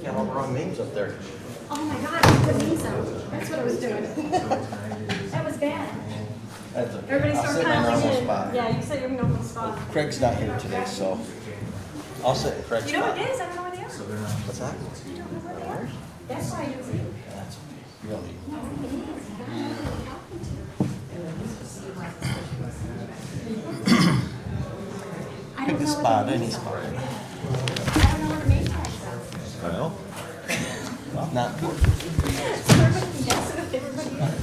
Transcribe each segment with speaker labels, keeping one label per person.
Speaker 1: Yeah, all the wrong names up there.
Speaker 2: Oh my God, I put these out. That's what I was doing. That was bad. Everybody
Speaker 1: I'll
Speaker 2: start
Speaker 1: sit in my
Speaker 2: piling
Speaker 1: normal
Speaker 2: in.
Speaker 1: spot.
Speaker 2: Yeah, you said you're in a normal spot.
Speaker 1: Craig's not here today, so I'll sit in Craig's
Speaker 2: You know
Speaker 1: spot.
Speaker 2: what it is? I don't know what they are.
Speaker 1: What's that?
Speaker 2: You don't know what they are? That's why I didn't see you.
Speaker 1: That's okay. You don't need
Speaker 2: I
Speaker 1: pick
Speaker 2: don't
Speaker 1: a
Speaker 2: know
Speaker 1: spot,
Speaker 2: what they
Speaker 1: any
Speaker 2: mean.
Speaker 1: spot.
Speaker 2: I don't know what the name tags are.
Speaker 1: I know. Well, not important.
Speaker 2: So everybody can guess it if everybody else.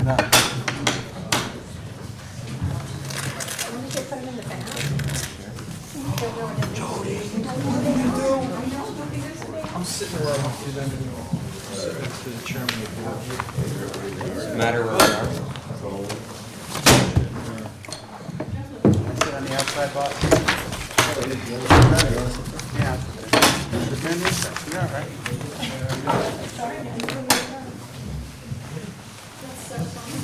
Speaker 1: No.
Speaker 2: When you get put them in the bag. Don't know what it is. What do they do? I know, don't they do something?
Speaker 3: I'm sitting right next to them, sitting next to the chairman.
Speaker 1: Matter where we are.
Speaker 3: Sit on the outside box. Yeah. Yeah, right.
Speaker 2: That's so funny.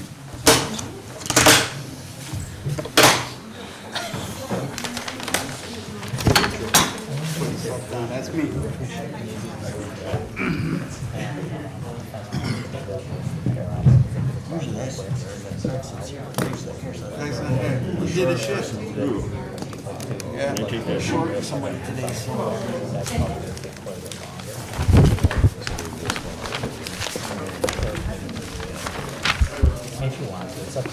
Speaker 3: That's me. You did a shift. Yeah.
Speaker 1: Short somebody today, so. If you want to, it's up to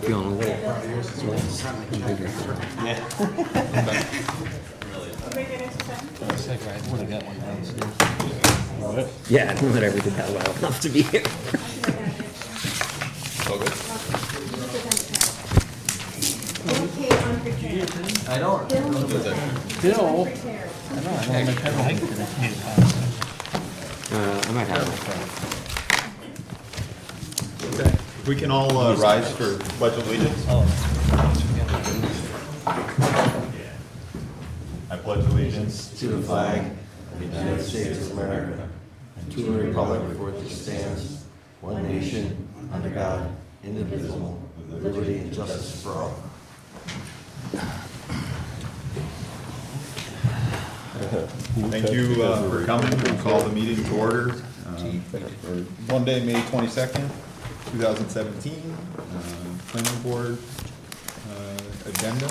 Speaker 4: Feeling a little bigger. Yeah, I don't know that I ever did that well enough to be here.
Speaker 2: Okay, unprepared.
Speaker 1: I know.
Speaker 3: Bill.
Speaker 1: I know, I don't have a hike today.
Speaker 4: I might have it.
Speaker 5: Okay, if we can all rise for pledge of allegiance. I pledge allegiance
Speaker 1: To the flag of the United States of America and to the republic for which it stands, one nation, under God, indivisible, with liberty and justice for all.
Speaker 5: Thank you for coming. We'll call the meeting to order. For Monday, May 22nd, 2017, planning board agenda.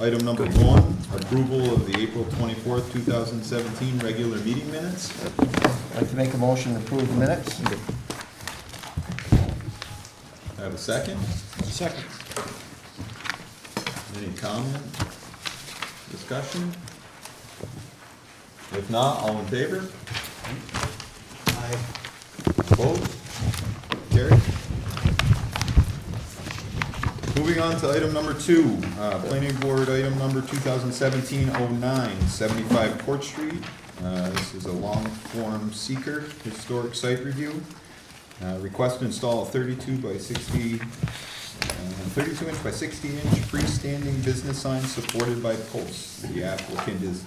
Speaker 5: Item number 1, approval of the April 24th, 2017 regular meeting minutes.
Speaker 1: I'd like to make a motion to approve the minutes.
Speaker 5: I have a second.
Speaker 3: Second.
Speaker 5: Any comment? Discussion? If not, all in favor? Opposed? Carried. Moving on to item number 2, planning board item number 2017-09, 75 Court Street. This is a long form seeker historic site review. Request to install a 32 by 60, 32 inch by 60 inch freestanding business sign supported by posts. The applicant is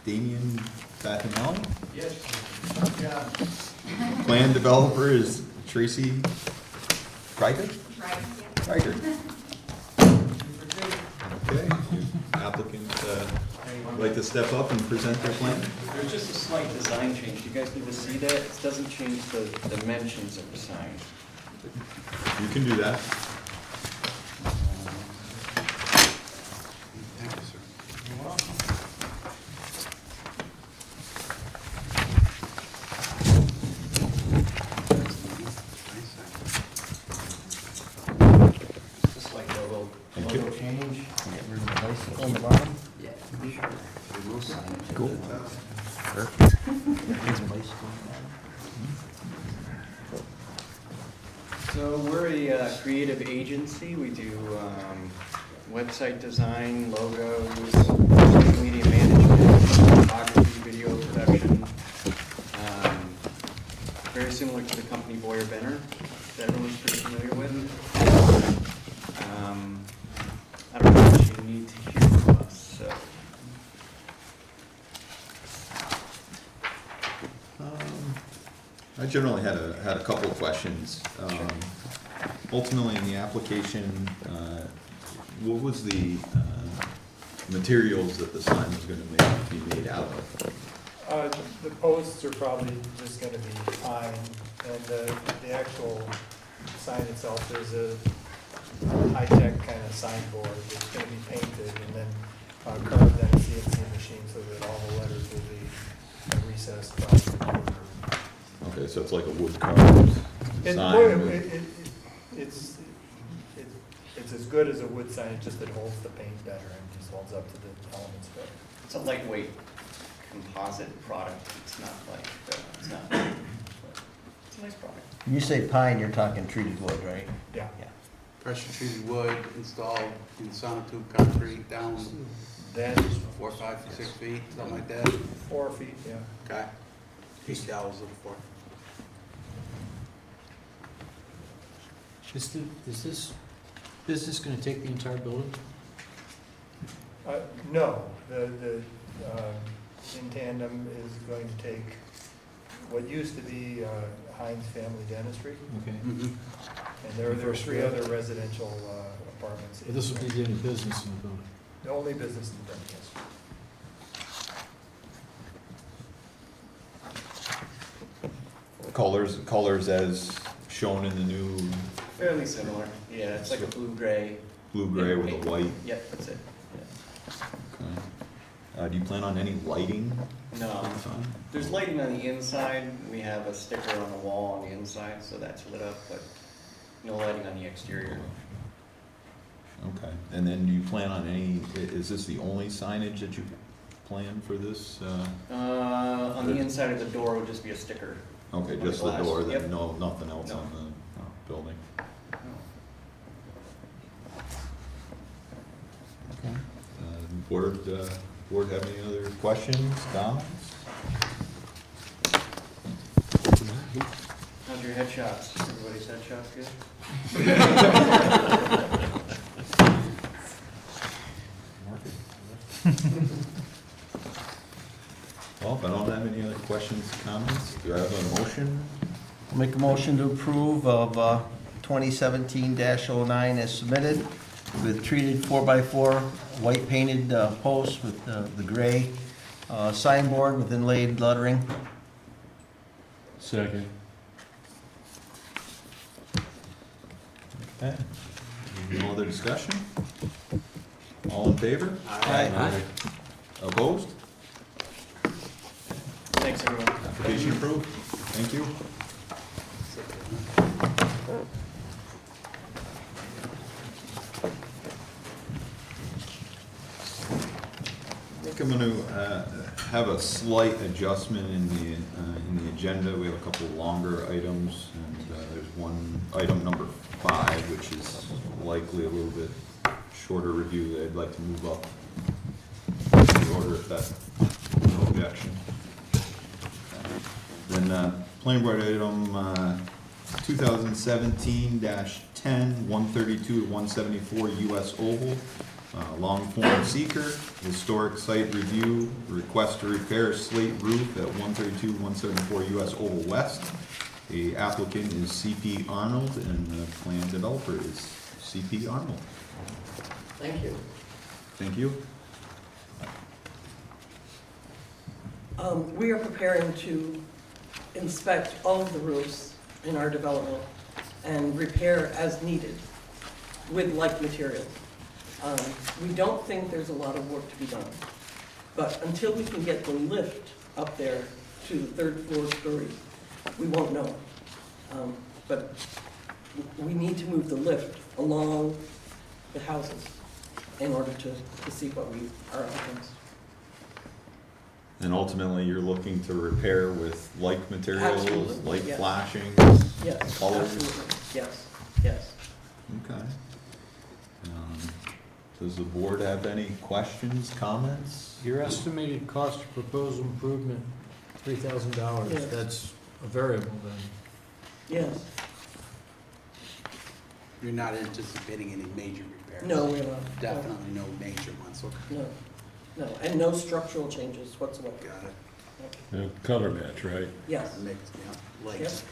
Speaker 5: Damian Batinelli.
Speaker 3: Yes.
Speaker 5: Plan developer is Tracy Kreiger? Kreiger. Okay, applicant like to step up and present their plan?
Speaker 6: There's just a slight design change. Do you guys need to see that? It doesn't change the dimensions of the sign.
Speaker 5: You can do that.
Speaker 3: Thank you, sir.
Speaker 6: Just like logo.
Speaker 1: Logo change, get rid of the bicycle on the bottom.
Speaker 4: Cool.
Speaker 6: So we're a creative agency. We do website design, logos, social media management, photography, video production. the company Boyer Benner that everyone's pretty familiar with. I don't know what you need to hear from us, so.
Speaker 5: I generally had a couple of questions. Ultimately, in the application, what was the materials that the sign was going to be made out of?
Speaker 3: The posts are probably just gonna be pine, and the actual sign itself is a high-tech kind of signboard. It's gonna be painted and then carved on a CNC machine so that all the letters will be recessed by the computer.
Speaker 5: Okay, so it's like a wood carved sign.
Speaker 3: It's as good as a wood sign, it's just it holds the paint better and just holds up to the elements better.
Speaker 6: It's a lightweight composite product. It's not like, it's not, but it's a nice product.
Speaker 1: When you say pine, you're talking treated wood, right?
Speaker 3: Yeah.
Speaker 7: Pressure treated wood installed in sonotube concrete down
Speaker 3: Then
Speaker 7: 4, 5, 6 feet, something like that.
Speaker 3: 4 feet, yeah.
Speaker 7: Okay. Peak dowels looking for.
Speaker 8: Is this business gonna take the entire building?
Speaker 3: No, the in tandem is going to take what used to be Heinz Family Dentistry,
Speaker 8: Okay.
Speaker 3: and there are 3 other residential apartments.
Speaker 8: But this will be the only business in the building.
Speaker 3: The only business in the building, yes.
Speaker 5: Colors as shown in the new
Speaker 6: Fairly similar. Yeah, it's like a blue-gray.
Speaker 5: blue-gray with a white.
Speaker 6: Yep, that's it.
Speaker 5: Okay. Do you plan on any lighting
Speaker 6: No,
Speaker 5: on the sign?
Speaker 6: there's lighting on the inside. We have a sticker on the wall on the inside, so that's lit up, but no lighting on the exterior.
Speaker 5: Okay, and then do you plan on any, is this the only signage that you plan for this?
Speaker 6: On the inside of the door would just be a sticker.
Speaker 5: Okay,
Speaker 6: on the
Speaker 5: just the
Speaker 6: glass.
Speaker 5: door,
Speaker 6: Yep.
Speaker 5: then nothing else
Speaker 6: No.
Speaker 5: on the building? Okay. Board have any other questions, comments?
Speaker 6: How's your headshots? Everybody's headshots good?
Speaker 5: Well, if I don't have any other questions, comments, do I have a motion?
Speaker 1: I'll make a motion to approve of 2017-09 as submitted with treated 4x4 white painted posts with the gray signboard with inlaid lettering.
Speaker 8: Second.
Speaker 5: Okay. No other discussion? All in favor?
Speaker 1: Aye.
Speaker 5: Opposed?
Speaker 6: Thanks, everyone.
Speaker 5: Application approved. Thank you. I think I'm going to have a slight adjustment in the agenda. We have a couple longer items, and there's one item number 5, which is likely a little bit shorter review that I'd like to move up in order if that's no objection. Then planning board item 2017-10, 132 to 174 US Oval, long form seeker, historic site review, request to repair slate roof at 132, 174 US Oval West. The applicant is CP Arnold and the plan developer is CP Arnold.
Speaker 9: Thank you.
Speaker 5: Thank you.
Speaker 9: We are preparing to inspect all of the roofs in our development and repair as needed with like materials. We don't think there's a lot of work to be done, but until we can get the lift up there to the 3rd floor story, we won't know. But we need to move the lift along the houses in order to see what our outcomes.
Speaker 5: And ultimately, you're looking to repair with like materials,
Speaker 9: Absolutely,
Speaker 5: like
Speaker 9: yes.
Speaker 5: flashing,
Speaker 9: Yes,
Speaker 5: colors?
Speaker 9: absolutely, yes, yes.
Speaker 5: Okay. Does the board have any questions, comments?
Speaker 8: Your estimated cost of proposed improvement, $3,000,
Speaker 9: Yes.
Speaker 8: that's a variable then.
Speaker 9: Yes.
Speaker 7: You're not anticipating any major repairs?
Speaker 9: No, we're not.
Speaker 7: Definitely no major ones, okay.
Speaker 9: No, and no structural changes whatsoever.
Speaker 7: Got it.
Speaker 10: Color match, right?
Speaker 9: Yes.
Speaker 7: Mixed, yeah, lights.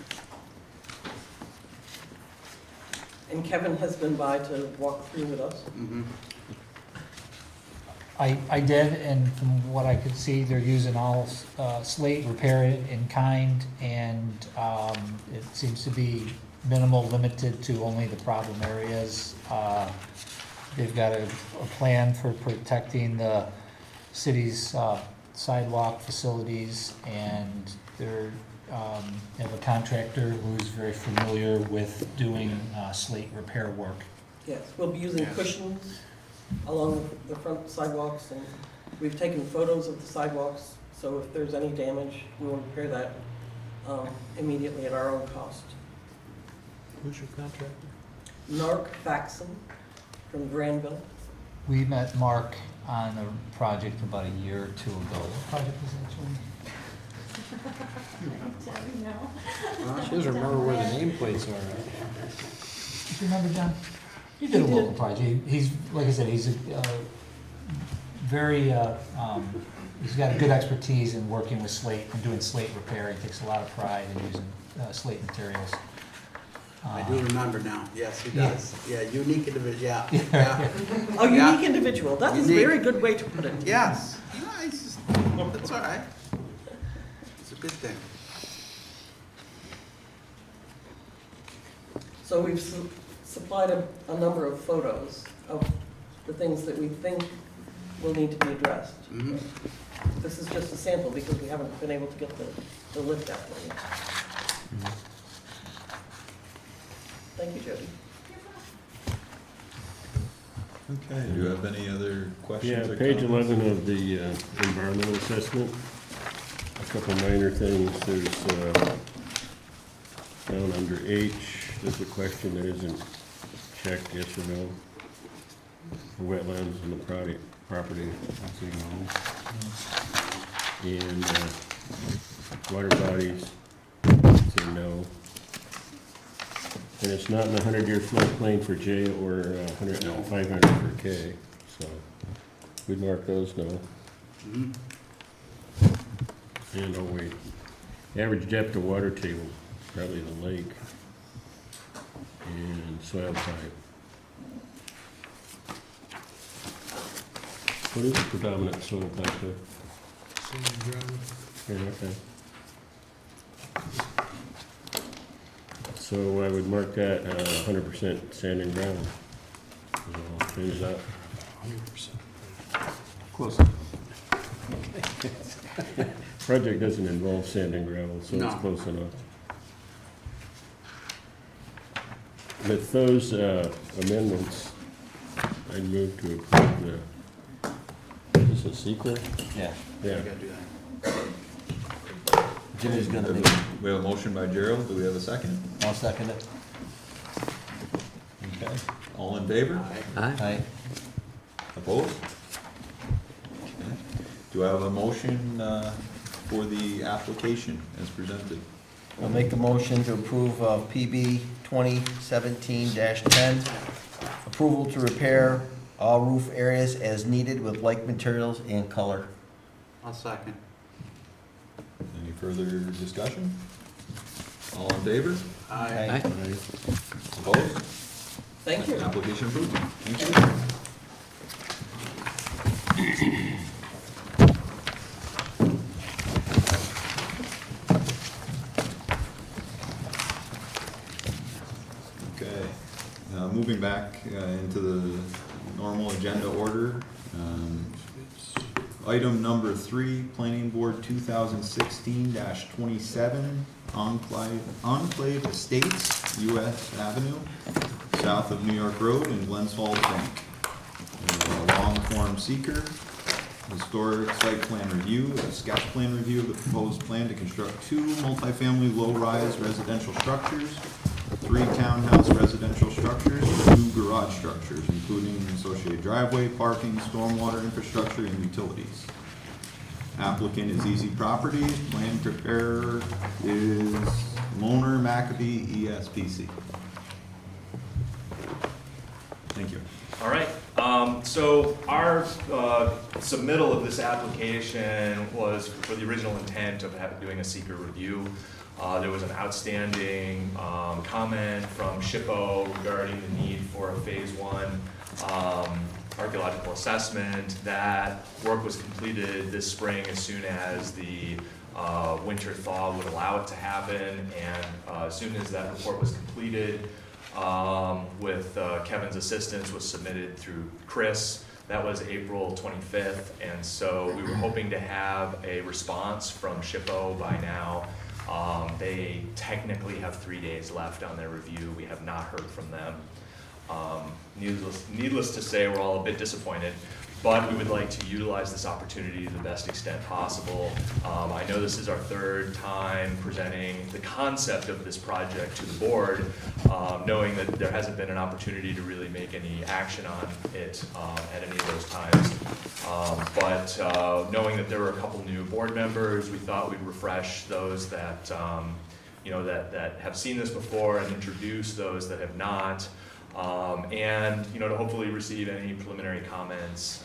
Speaker 9: And Kevin has been by to walk through with us.
Speaker 7: Mhm.
Speaker 8: I did, and from what I could see, they're using all slate repair in kind, and it seems to be minimal, limited to only the problem areas. They've got a plan for protecting the city's sidewalk facilities, and they have a contractor who's very familiar with doing slate repair work.
Speaker 9: Yes, we'll be using
Speaker 7: Yeah.
Speaker 9: cushions along the front sidewalks, and we've taken photos of the sidewalks, so if there's any damage, we will repair that immediately at our own cost.
Speaker 8: Who's your contractor?
Speaker 9: Narc Faxon from Granville.
Speaker 8: We met Mark on a project about a year or two ago. What project was that, Julie? She doesn't remember where the nameplates are. Do you remember, John? You did a
Speaker 9: He
Speaker 8: local
Speaker 9: did.
Speaker 8: project. He's, like I said, he's a very, he's got a good expertise in working with slate and doing slate repair. He takes a lot of pride in using slate materials.
Speaker 7: I do remember now, yes, he
Speaker 8: Yeah.
Speaker 7: does. Yeah, unique individual, yeah, yeah.
Speaker 9: A
Speaker 7: Yeah.
Speaker 9: unique individual, that is a
Speaker 7: Unique.
Speaker 9: very good way to put it.
Speaker 7: Yes, nice, that's all right. It's a good thing.
Speaker 9: So we've supplied a number of photos of the things that we think will need to be addressed.
Speaker 7: Mhm.
Speaker 9: This is just a sample because we haven't been able to get the lift out there yet. Thank you, Jody.
Speaker 5: Okay, do you have any other questions
Speaker 10: Yeah,
Speaker 5: or
Speaker 10: page
Speaker 5: comments?
Speaker 10: 11 of the environmental assessment. A couple minor things. There's, down under H, there's a question that isn't checked, yes or no. For wetlands on the property, I'd say no. And water bodies, say no. And it's not in the 100-year floodplain for J or 500 for K, so we'd mark those no.
Speaker 7: Mhm.
Speaker 10: And, oh wait, average depth of water table, probably the lake. And soil type. What is the predominant soil type there? Yeah, okay. So I would mark that 100% sand and gravel. So I'll change that.
Speaker 8: 100%.
Speaker 10: Close. Project doesn't involve sand and gravel, so it's
Speaker 7: No.
Speaker 10: close enough. With those amendments, I'd move to approve the, is this a secret?
Speaker 1: Yeah,
Speaker 7: We
Speaker 10: Yeah.
Speaker 7: gotta do that.
Speaker 1: Jimmy's gonna make,
Speaker 5: We have a motion by Gerald, do we have a second?
Speaker 1: I'll second it.
Speaker 5: Okay, all in favor?
Speaker 7: Aye.
Speaker 1: Aye.
Speaker 5: Opposed? Okay. Do I have a motion for the application as presented?
Speaker 1: I'll make a motion to approve PB 2017-10, approval to repair all roof areas as needed with like materials and color.
Speaker 7: I'll second.
Speaker 5: Any further discussion? All in favor?
Speaker 7: Aye.
Speaker 5: Opposed?
Speaker 9: Thank you.
Speaker 5: Application approved. Thank you. Okay, moving back into the normal agenda order. Item number 3, Planning Board 2016-27, Enclave Estates, US Avenue, south of New York Road in Glens Falls Bank. Long form seeker, historic site plan review, a sketch plan review of the proposed plan to construct 2 multifamily low-rise residential structures, 3 townhouse residential structures, and 2 garage structures, including associated driveway, parking, stormwater infrastructure, and utilities. Applicant is Easy Properties, plan preparer is Loner Maccabee ESPC. Thank you.
Speaker 11: All right, so our submittal of this application was for the original intent of doing a seeker review. There was an outstanding comment from SHPO regarding the need for a phase 1 archaeological assessment. That work was completed this spring as soon as the winter thaw would allow it to happen, and as soon as that report was completed, with Kevin's assistance, was submitted through Chris. That was April 25th, and so we were hoping to have a response from SHPO by now. They technically have 3 days left on their review. We have not heard from them. Needless to say, we're all a bit disappointed, but we would like to utilize this opportunity to the best extent possible. I know this is our third time presenting the concept of this project to the board, knowing that there hasn't been an opportunity to really make any action on it at any of those times. But knowing that there were a couple new board members, we thought we'd refresh those that that have seen this before and introduce those that have not. And to hopefully receive any preliminary comments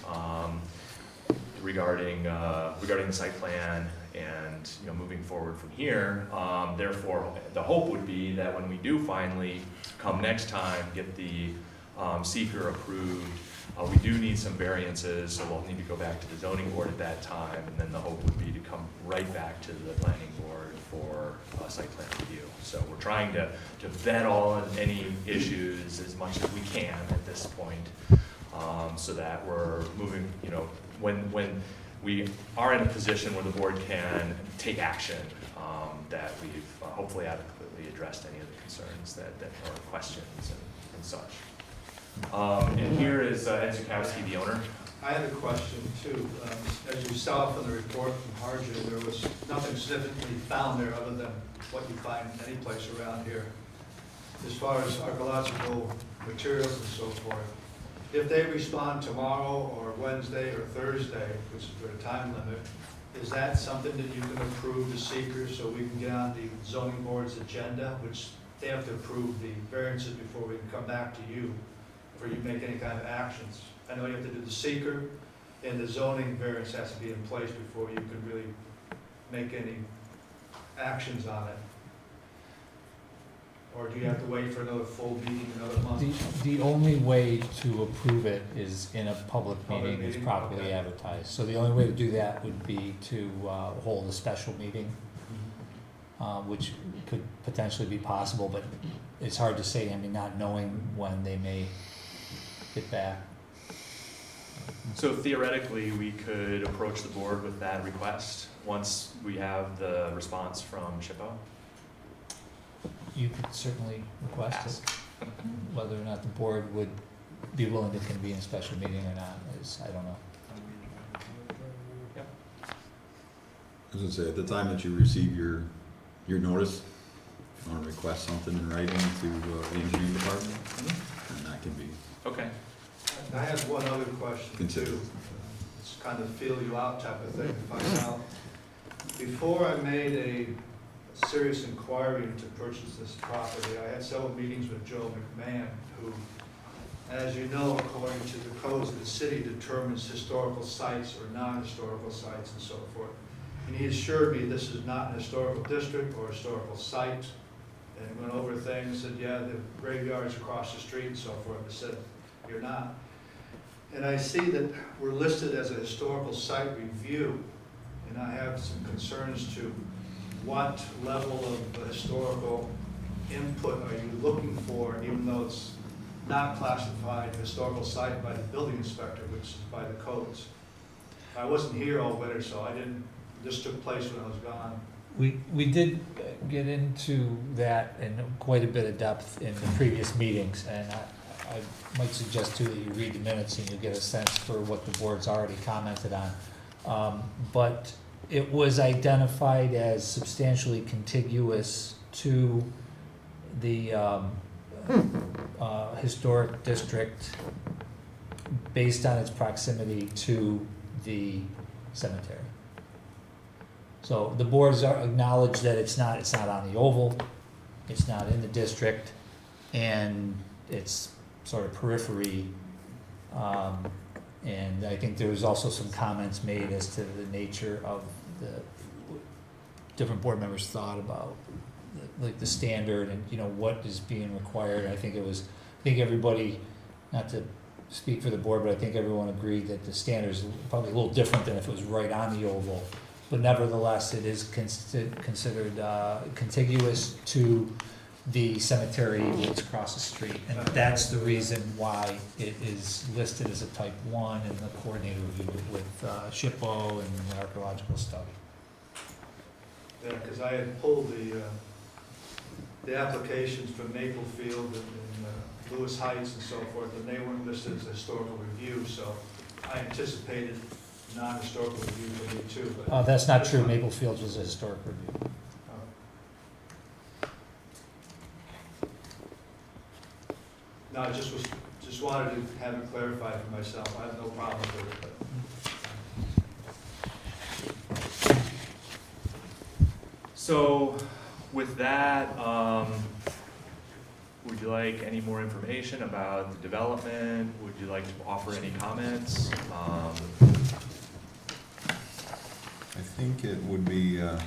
Speaker 11: regarding the site plan and moving forward from here. Therefore, the hope would be that when we do finally come next time, get the seeker approved, we do need some variances, so we'll need to go back to the zoning board at that time, and then the hope would be to come right back to the planning board for site plan review. So we're trying to vet all any issues as much as we can at this point, so that we're moving, when we are in a position where the board can take action, that we've hopefully adequately addressed any of the concerns that are questions and such. And here is Ed Zukowski, the owner.
Speaker 12: I had a question too. As you saw from the report from Harjo, there was nothing significantly found there other than what you find any place around here. As far as archaeological materials and so forth, if they respond tomorrow or Wednesday or Thursday, which is their time limit, is that something that you can approve the seekers so we can get on the zoning board's agenda, which they have to approve the variances before we can come back to you for you to make any kind of actions? I know you have to do the seeker, and the zoning variance has to be in place before you can really make any actions on it. Or do you have to wait for another full meeting, another month?
Speaker 8: The only way to approve it is in a public meeting, is
Speaker 12: meeting?
Speaker 8: properly
Speaker 12: Okay.
Speaker 8: advertised. So the only way to do that would be to hold a special meeting, which could potentially be possible, but it's hard to say, not knowing when they may get back.
Speaker 11: So theoretically, we could approach the board with that request once we have the response from SHPO.
Speaker 8: You could certainly request
Speaker 11: Ask.
Speaker 8: it. Whether or not the board would be willing to convene a special meeting or not is, I don't know.
Speaker 11: Yep.
Speaker 5: I was gonna say, at the time that you receive your notice, if you want to request something in writing to the engineering department, and that can be
Speaker 11: Okay.
Speaker 12: And I had one other question
Speaker 5: considered.
Speaker 12: too. It's kind of feel you out type of thing to find out. Before I made a serious inquiry to purchase this property, I had several meetings with Joe McMahon, who, as you know, according to the codes of the city, determines historical sites or non-historical sites and so forth. And he assured me this is not an historical district or historical site, and went over things, said, yeah, the graveyard's across the street and so forth. I said, you're not. And I see that we're listed as a historical site review, and I have some concerns to what level of historical input are you looking for, even though it's not classified historical site by the building inspector, which is by the codes. I wasn't here all winter, so I didn't, this took place when I was gone.
Speaker 8: We did get into that in quite a bit of depth in the previous meetings, and I might suggest too that you read the minutes and you'll get a sense for what the board's already commented on. But it was identified as substantially contiguous to the historic district based on its proximity to the cemetery. So the boards acknowledged that it's not on the oval, it's not in the district, and it's sort of periphery. And I think there was also some comments made as to the nature of the, different board members thought about, like, the standard and, you know, what is being required. I think everybody, not to speak for the board, but I think everyone agreed that the standard is probably a little different than if it was right on the oval. But nevertheless, it is considered contiguous to the cemetery that's across the street. And that's the reason why it is listed as a type 1 in the coordinated review with SHPO and the archaeological study.
Speaker 12: Yeah, because I had pulled the applications from Maplefield and Lewis Heights and so forth, and they weren't listed as a historical review, so I anticipated non-historical review for me too, but.
Speaker 8: That's not true. Maplefield was a historic review.
Speaker 12: No, I just wanted to have it clarified for myself. I have no problem with it, but.
Speaker 11: So with that, would you like any more information about the development? Would you like to offer any comments?
Speaker 5: I think it would be, as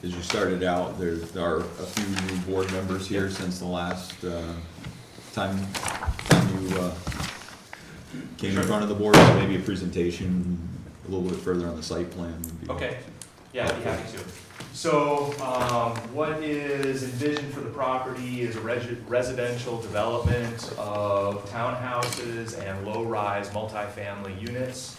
Speaker 5: you started out, there are a few new board members here since the last time you came in front of the board, so maybe a presentation a little bit further on the site plan would be.
Speaker 11: Okay, yeah, I'd be happy to. So what is envisioned for the property is a residential development of townhouses and low-rise multifamily units.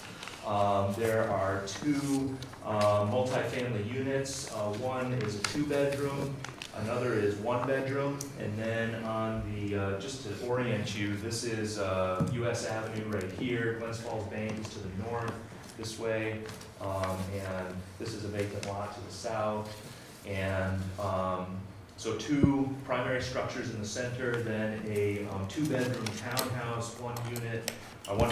Speaker 11: There are two multifamily units. One is a 2-bedroom, another is 1-bedroom, and then on the, just to orient you, this is US Avenue right here. Glens Falls Bank is to the north this way, and this is a vacant lot to the south. And so two primary structures in the center, then a 2-bedroom townhouse, one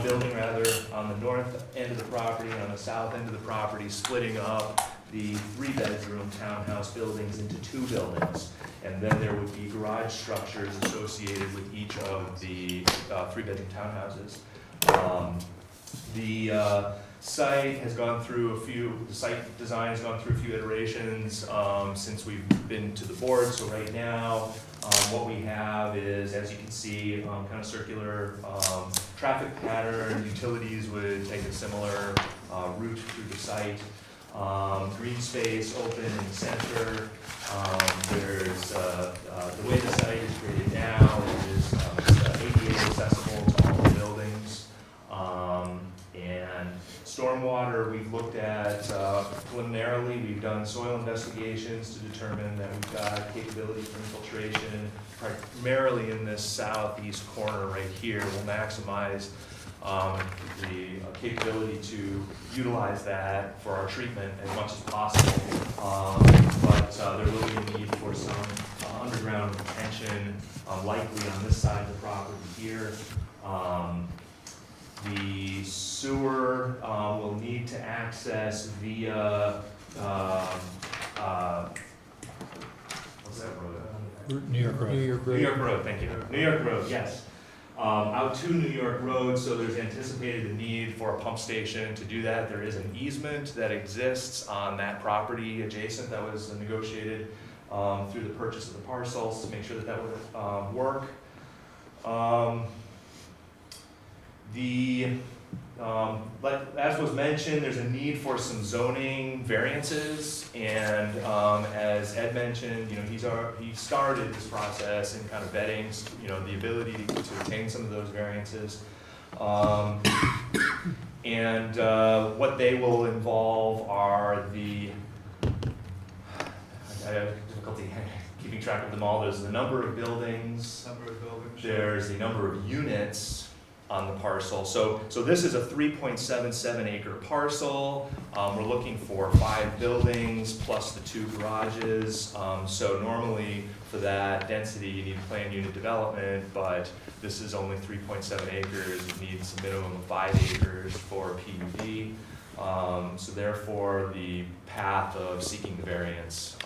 Speaker 11: building rather, on the north end of the property, on the south end of the property, splitting up the 3-bedroom townhouse buildings into 2 buildings. And then there would be garage structures associated with each of the 3-bedroom townhouses. The site has gone through the site design has gone through a few iterations since we've been to the board. So right now, what we have is, as you can see, kind of circular traffic pattern. Utilities would take a similar route through the site. Green space open in the center. There's the way the site is graded now is ADA accessible to all the buildings. And stormwater, we've looked at preliminarily. We've done soil investigations to determine that we've got capability for infiltration, primarily in this southeast corner right here. We'll maximize the capability to utilize that for our treatment as much as possible. But there will be a need for some underground retention, likely on this side of the property here. The sewer will need to access via, what's that road?
Speaker 8: New York Road.
Speaker 11: New York Road, thank you. New York Road, yes. Out to New York Road, so there's anticipated a need for a pump station to do that. There is an easement that exists on that property adjacent that was negotiated through the purchase of the parcels to make sure that that would work. As was mentioned, there's a need for some zoning variances, and as Ed mentioned, he started this process in kind of vetting, the ability to obtain some of those variances, and what they will involve are I have difficulty keeping track of them all. There's the number of buildings. There's the number of units on the parcel. So this is a 3.77 acre parcel. We're looking for 5 buildings plus the 2 garages. So normally for that density you need planned unit development, but this is only 3.7 acres. It needs a minimum of 5 acres for PUD. So therefore the path of seeking the variance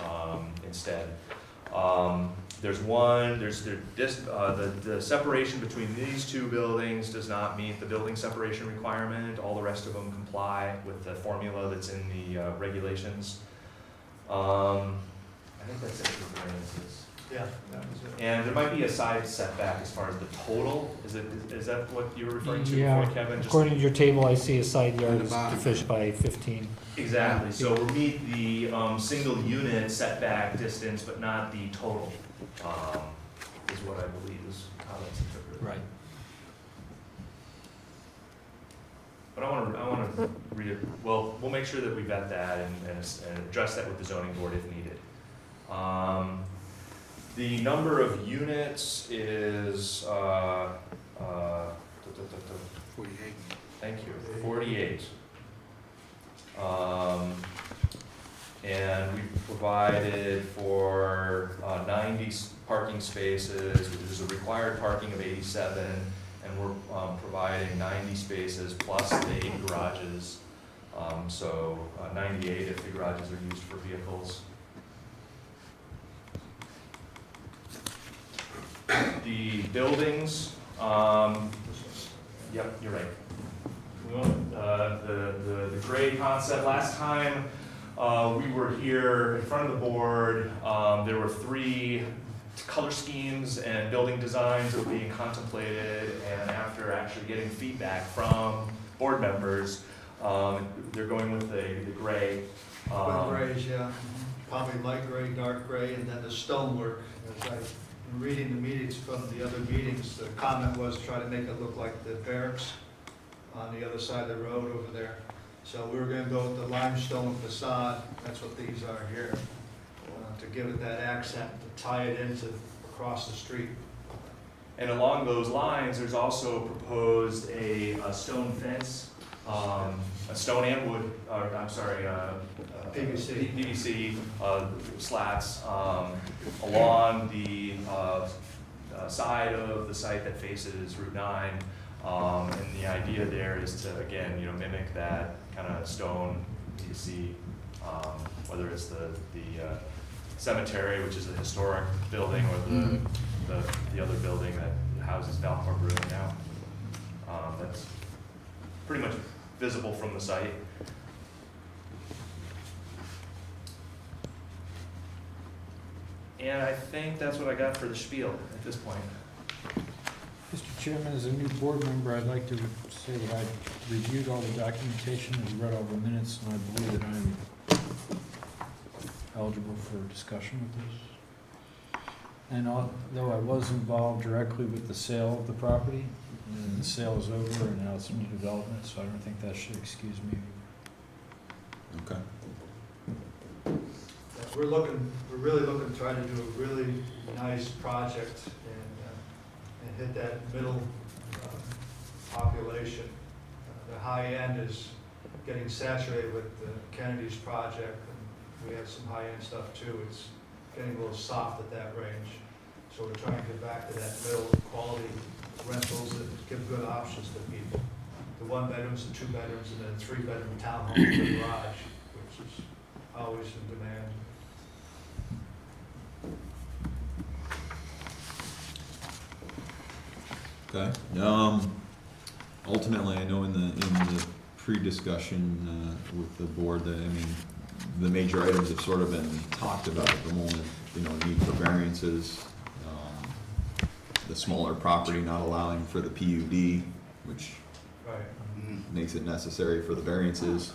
Speaker 11: instead. The separation between these two buildings does not meet the building separation requirement. All the rest of them comply with the formula that's in the regulations. I think that's it for variances.
Speaker 12: Yeah, that was it.
Speaker 11: And there might be a side setback as far as the total. Is that what you were referring to
Speaker 8: Yeah,
Speaker 11: before, Kevin? Just-
Speaker 8: according to your table, I see a side
Speaker 7: On
Speaker 8: yard
Speaker 7: the
Speaker 8: is
Speaker 7: bottom.
Speaker 8: deficient by 15.
Speaker 11: Exactly, so we'll meet the single unit setback distance, but not the total, is what I believe is how that's interpreted.
Speaker 8: Right.
Speaker 11: But I wanna read it, well, we'll make sure that we vet that and address that with the zoning board if needed. The number of units is,
Speaker 7: 48.
Speaker 11: thank you, 48. And we provided for 90 parking spaces, which is a required parking of 87, and we're providing 90 spaces plus the 8 garages. So 98 if the garages are used for vehicles. The buildings, yep, you're right. The gray concept, last time we were here in front of the board, there were 3 color schemes and building designs that were being contemplated, and after actually getting feedback from board members, they're going with the gray.
Speaker 12: Quick grays, yeah, probably light gray, dark gray, and then the stonework. As I've been reading the meetings from the other meetings, the comment was try to make it look like the barracks on the other side of the road over there. So we were gonna go with the limestone facade, that's what these are here, to give it that accent, to tie it into across the street.
Speaker 11: And along those lines, there's also proposed a stone fence, a stone and wood,
Speaker 12: PVC.
Speaker 11: PVC slats along the side of the site that faces Route 9. And the idea there is to, again, mimic that kind of stone PVC, whether it's the cemetery, which is a historic building, or the other building that houses Valmore Brewing now. That's pretty much visible from the site. And I think that's what I got for the spiel at this point.
Speaker 13: Mr. Chairman, as a new board member, I'd like to say that I've reviewed all the documentation and read all the minutes, and I believe that I'm eligible for discussion with this. And although I was involved directly with the sale of the property, and the sale is over and now it's new development, so I don't think that should excuse me.
Speaker 5: Okay.
Speaker 12: We're really looking to try to do a really nice project and hit that middle population. The high end is getting saturated with the Kennedy's project, and we have some high-end stuff too. It's getting a little soft at that range. So we're trying to get back to that middle quality rentals that give good options to people. The 1 bedrooms, the 2 bedrooms, and then 3-bedroom townhome with a garage, which is always in demand.
Speaker 5: Okay. Ultimately, I know in the pre-discussion with the board that, the major items have sort of been talked about at the moment. Need for variances, the smaller property not allowing for the PUD, which
Speaker 12: Right.
Speaker 5: makes it necessary for the variances.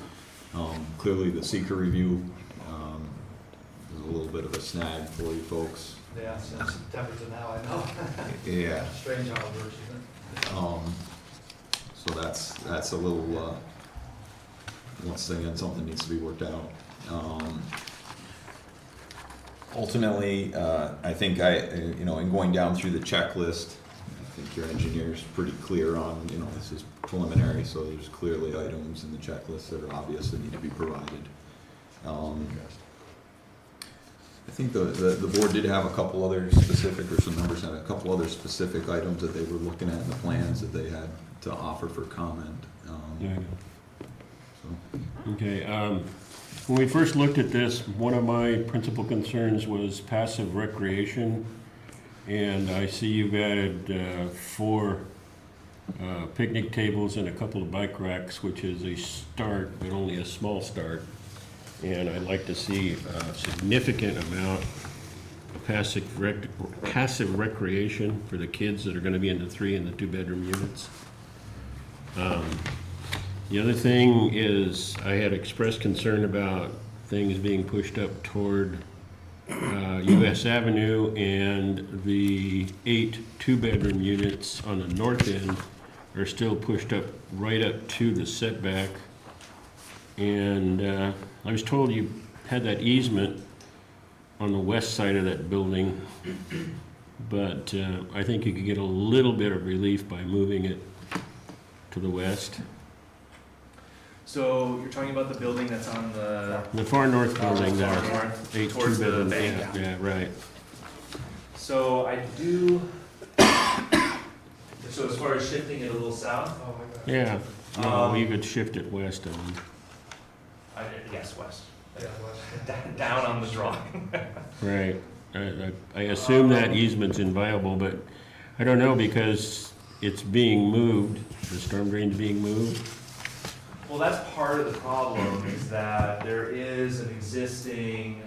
Speaker 5: Clearly, the seeker review is a little bit of a snag for you folks.
Speaker 12: Yeah, since September to now, I know.
Speaker 5: Yeah.
Speaker 12: Strange how it works, isn't it?
Speaker 5: So that's a little, once again, something needs to be worked out. Ultimately, I think in going down through the checklist, I think your engineer's pretty clear on, this is preliminary, so there's clearly items in the checklist that are obvious that need to be provided. I think the board did have a couple other specific, or some members had a couple other specific items that they were looking at in the plans that they had to offer for comment.
Speaker 10: Yeah.
Speaker 5: So.
Speaker 10: Okay, When we first looked at this, one of my principal concerns was passive recreation. And I see you've added 4 picnic tables and a couple of bike racks, which is a start, but only a small start. And I'd like to see a significant amount of passive recreation for the kids that are gonna be in the 3 and the 2-bedroom units. The other thing is, I had expressed concern about things being pushed up toward US Avenue, and the 8 2-bedroom units on the north end are still pushed up right up to the setback. And I was told you had that easement on the west side of that building, but I think you could get a little bit of relief by moving it to the west.
Speaker 11: So you're talking about the building that's on
Speaker 10: The far north building there.
Speaker 11: far north,
Speaker 10: 8
Speaker 11: towards the
Speaker 10: 2-bedroom,
Speaker 11: bank.
Speaker 10: yeah, right.
Speaker 11: So I do, so as far as shifting it a little south?
Speaker 12: Oh, my God.
Speaker 10: Yeah, no, we could shift it west of them.
Speaker 11: Yes, west.
Speaker 12: Yeah, well,
Speaker 11: Down on the drawing.
Speaker 10: Right. I assume that easement's inviolable, but I don't know because it's being moved, the storm drain's being moved.
Speaker 11: Well, that's part of the problem, is that there is an existing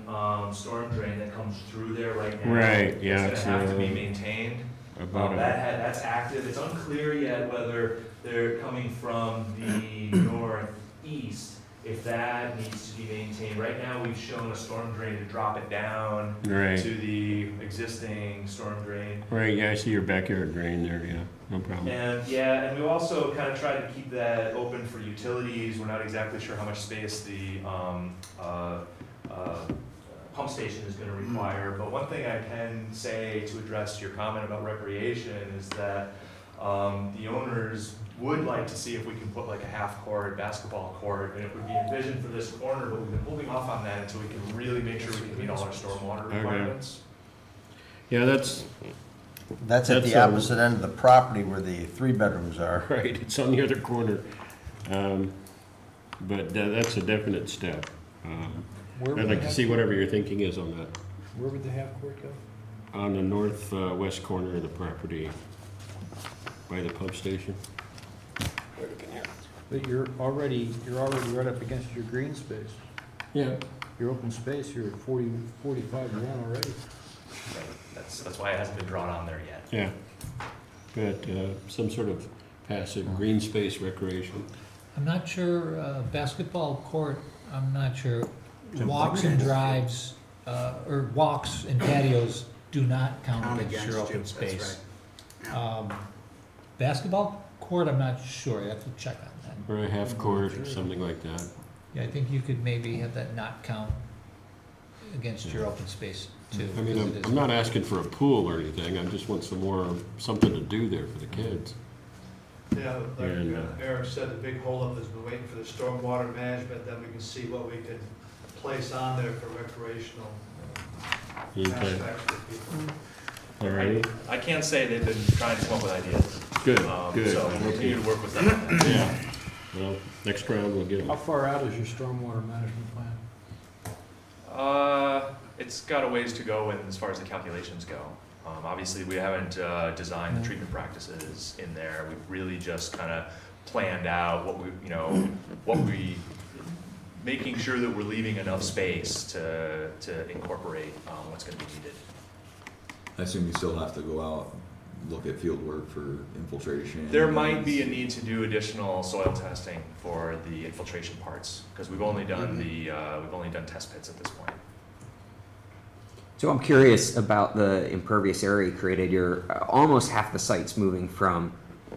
Speaker 11: storm drain that comes through there right now.
Speaker 10: Right, yeah,
Speaker 11: It's
Speaker 10: it's,
Speaker 11: gonna have to be maintained.
Speaker 10: About
Speaker 11: That's active. It's unclear yet whether they're coming from the northeast, if that needs to be maintained. Right now, we've shown a storm drain to drop it down
Speaker 10: Right.
Speaker 11: to the existing storm drain.
Speaker 10: Right, yeah, I see your backyard drain there, yeah, no problem.
Speaker 11: And we also kind of tried to keep that open for utilities. We're not exactly sure how much space the pump station is gonna require, but one thing I can say to address your comment about recreation is that the owners would like to see if we can put like a half-court basketball court, and it would be envisioned for this corner, but we've been holding off on that until we can really make sure we can meet all our stormwater requirements.
Speaker 10: Yeah, that's
Speaker 1: That's at the opposite end of the property where the 3 bedrooms are.
Speaker 10: right, it's on the other corner. But that's a definite step.
Speaker 13: Where
Speaker 10: I'd
Speaker 13: would
Speaker 10: like
Speaker 13: the
Speaker 10: to
Speaker 13: half-
Speaker 10: see whatever your thinking is on that.
Speaker 13: Where would the half court go?
Speaker 10: On the northwest corner of the property, by the pump station.
Speaker 13: But you're already right up against your green space.
Speaker 10: Yeah.
Speaker 13: Your open space, you're at 40, 45 to 1 already.
Speaker 11: That's why it hasn't been drawn on there yet.
Speaker 10: Yeah. But some sort of passive green space recreation.
Speaker 8: I'm not sure, basketball court, I'm not sure. Walks and drives, or walks and patios do not count against your open space. Basketball court, I'm not sure, I have to check on that.
Speaker 10: Or a half court, or something like that.
Speaker 8: Yeah, I think you could maybe have that not count against your open space too.
Speaker 10: I mean,
Speaker 8: because it is-
Speaker 10: I'm not asking for a pool or anything, I just want some more, something to do there for the kids.
Speaker 12: Yeah, like
Speaker 10: And,
Speaker 12: Eric said, the big holdup is we're waiting for the stormwater management, then we can see what we can place on there for recreational
Speaker 10: Okay,
Speaker 12: aspects for people.
Speaker 10: all right,
Speaker 11: I can say they've been trying to come up with ideas.
Speaker 10: good, good.
Speaker 11: So we'll continue to work with them on that.
Speaker 10: Yeah, well, next round we'll get
Speaker 13: How
Speaker 10: them.
Speaker 13: far out is your stormwater management plan?
Speaker 11: It's got a ways to go in as far as the calculations go. Obviously, we haven't designed the treatment practices in there. We've really just kind of planned out making sure that we're leaving enough space to incorporate what's going to be needed.
Speaker 14: I assume you still have to go out, look at field work for infiltration.
Speaker 11: There might be a need to do additional soil testing for the infiltration parts, because we've only done test pits at this point.
Speaker 4: So I'm curious about the impervious area created. You're almost half the site's moving from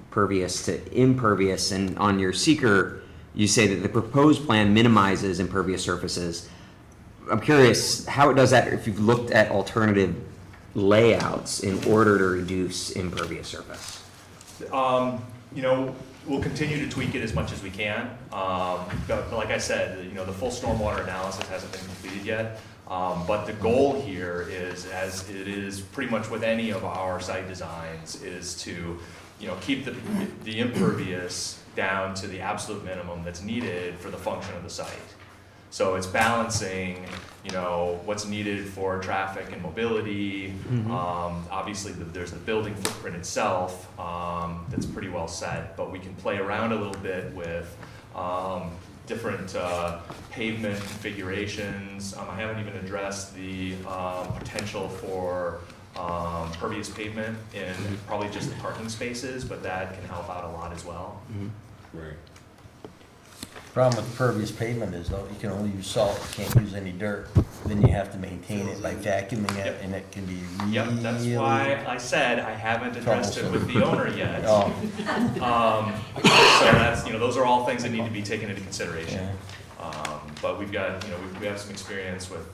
Speaker 4: pervious to impervious, and on your seeker, you say that the proposed plan minimizes impervious surfaces. I'm curious how it does that if you've looked at alternative layouts in order to reduce impervious surface.
Speaker 11: We'll continue to tweak it as much as we can. But like I said, the full stormwater analysis hasn't been completed yet. But the goal here is, as it is pretty much with any of our site designs, is to, keep the impervious down to the absolute minimum that's needed for the function of the site. So it's balancing, you know, what's needed for traffic and mobility. Obviously, there's the building footprint itself that's pretty well set, but we can play around a little bit with different pavement configurations. I haven't even addressed the potential for pervious pavement in probably just the parking spaces, but that can help out a lot as well.
Speaker 10: Right.
Speaker 1: Problem with pervious pavement is though, you can only use salt, you can't use any dirt. Then you have to maintain it by vacuuming it, and it can be really.
Speaker 11: Yep, that's why I said I haven't addressed it with the owner yet.
Speaker 1: Oh.
Speaker 11: So that's, you know, those are all things that need to be taken into consideration.
Speaker 1: Yeah.
Speaker 11: But we've got, you know, we have some experience with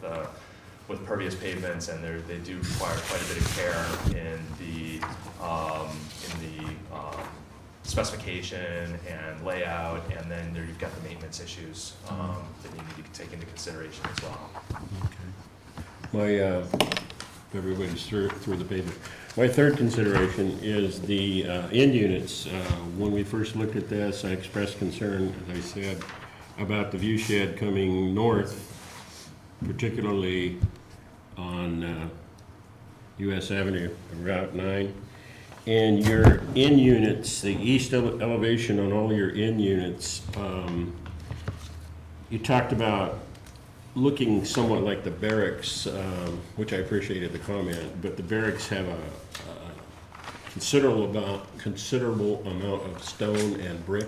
Speaker 11: pervious pavements, and they do require quite a bit of care in the specification and layout, and then there you've got the maintenance issues that you need to take into consideration as well.
Speaker 10: My, everybody's through the pavement. My third consideration is the end units. When we first looked at this, I expressed concern, as I said, about the view shed coming north, particularly on US Avenue, Route 9. And your end units, the east elevation on all your end units, you talked about looking somewhat like the barracks, which I appreciated the comment, but the barracks have a considerable amount of stone and brick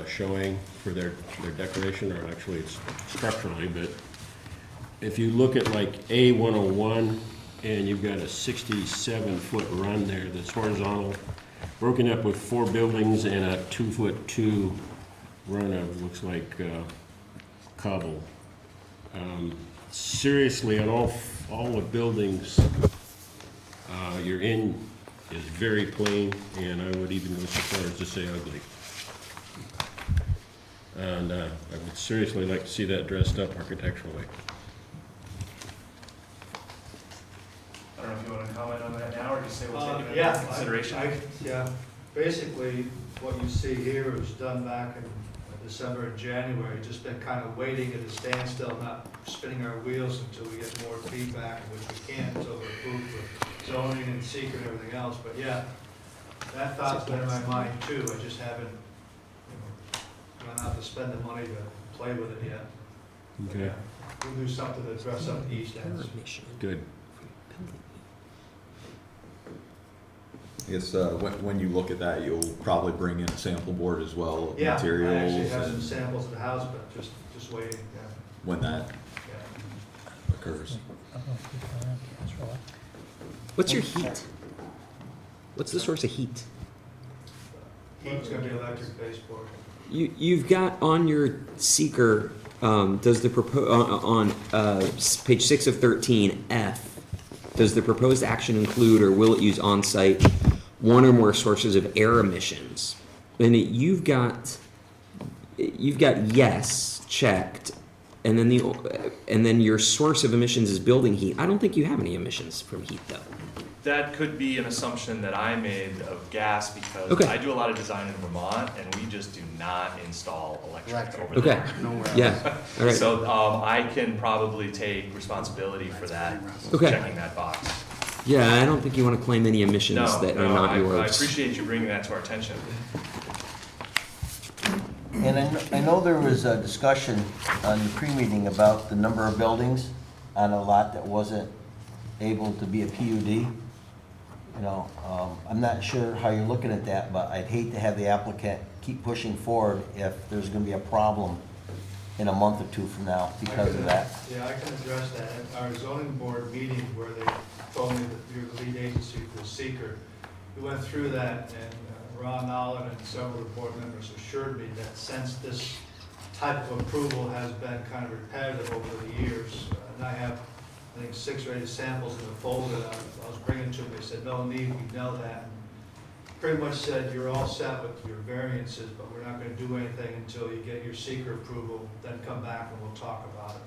Speaker 10: showing for their decoration, or actually it's structurally, but if you look at like A101, and you've got a 67-foot run there that's horizontal, broken up with 4 buildings and a 2'2" run of, looks like cobble. Seriously, on all the buildings, your end is very plain, and I would even go so far as to say ugly. And I would seriously like to see that dressed up architecturally.
Speaker 11: I don't know if you want to comment on that now, or just say we'll take it
Speaker 12: Yeah,
Speaker 11: into consideration.
Speaker 12: Yeah, basically, what you see here was done back in December and January, just been kind of waiting at a standstill, not spinning our wheels until we get more feedback, which we can't until we're approved for zoning and seeker and everything else, but yeah, that thought's been in my mind too, I just haven't, gone out to spend the money to play with it yet.
Speaker 10: Okay.
Speaker 12: Yeah, we'll do something to dress up the east ends.
Speaker 10: Good.
Speaker 14: I guess when you look at that, you'll probably bring in a sample board as well of
Speaker 12: Yeah,
Speaker 14: materials.
Speaker 12: I actually have some
Speaker 14: and
Speaker 12: samples at the house, but just waiting, yeah.
Speaker 14: when that
Speaker 12: Yeah.
Speaker 14: occurs.
Speaker 4: What's your heat? What's the source of heat?
Speaker 12: It's gonna be electric baseboard.
Speaker 4: You've got on your seeker, does the on page 6 of 13F, does the proposed action include or will it use on-site one or more sources of air emissions? And you've got yes checked, and then your source of emissions is building heat. I don't think you have any emissions from heat though.
Speaker 11: That could be an assumption that I made of gas, because
Speaker 4: Okay.
Speaker 11: I do a lot of design in Vermont, and we just do not install electric over
Speaker 4: Okay.
Speaker 11: there.
Speaker 7: Nowhere
Speaker 4: Yeah. All right.
Speaker 11: So I can probably take responsibility for that,
Speaker 4: Okay.
Speaker 11: checking that box.
Speaker 4: Yeah, I don't think you want to claim any emissions
Speaker 11: No,
Speaker 4: that are
Speaker 11: no,
Speaker 4: not
Speaker 11: I
Speaker 4: yours.
Speaker 11: appreciate you bringing that to our attention.
Speaker 1: And I know there was a discussion on the pre-meeting about the number of buildings on a lot that wasn't able to be a PUD. You know, I'm not sure how you're looking at that, but I'd hate to have the applicant keep pushing forward if there's gonna be a problem in a month or two from now because of that.
Speaker 12: Yeah, I can address that. At our zoning board meeting where they told me that you're the lead agency for the seeker, we went through that, and Ron Nolan and several of the board members assured me that since this type of approval has been kind of repetitive over the years, and I have, I think, 6 or 8 samples in the folder that I was bringing to them, they said, no need, we know that. And pretty much said, you're all set with your variances, but we're not gonna do anything until you get your seeker approval, then come back and we'll talk about it.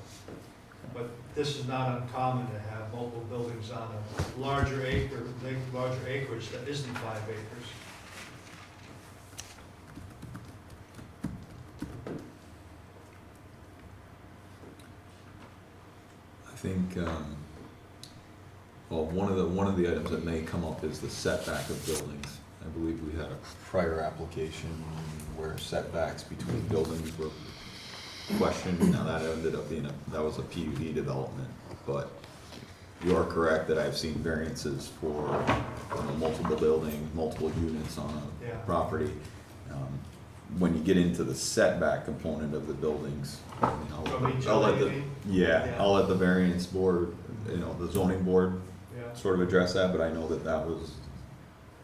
Speaker 12: But this is not uncommon to have multiple buildings on a larger acreage that isn't 5 acres.
Speaker 14: think, well, one of the items that may come up is the setback of buildings. I believe we had a prior application where setbacks between buildings were questioned. Now that ended up being that was a PUD development, but you are correct that I've seen variances for multiple buildings, multiple units on a
Speaker 12: Yeah.
Speaker 14: property. When you get into the setback component of the buildings,
Speaker 12: From each
Speaker 14: I'll let
Speaker 12: other,
Speaker 14: the,
Speaker 12: you mean?
Speaker 14: yeah, I'll let the variance board, the zoning board
Speaker 12: Yeah.
Speaker 14: sort of address that, but I know that that was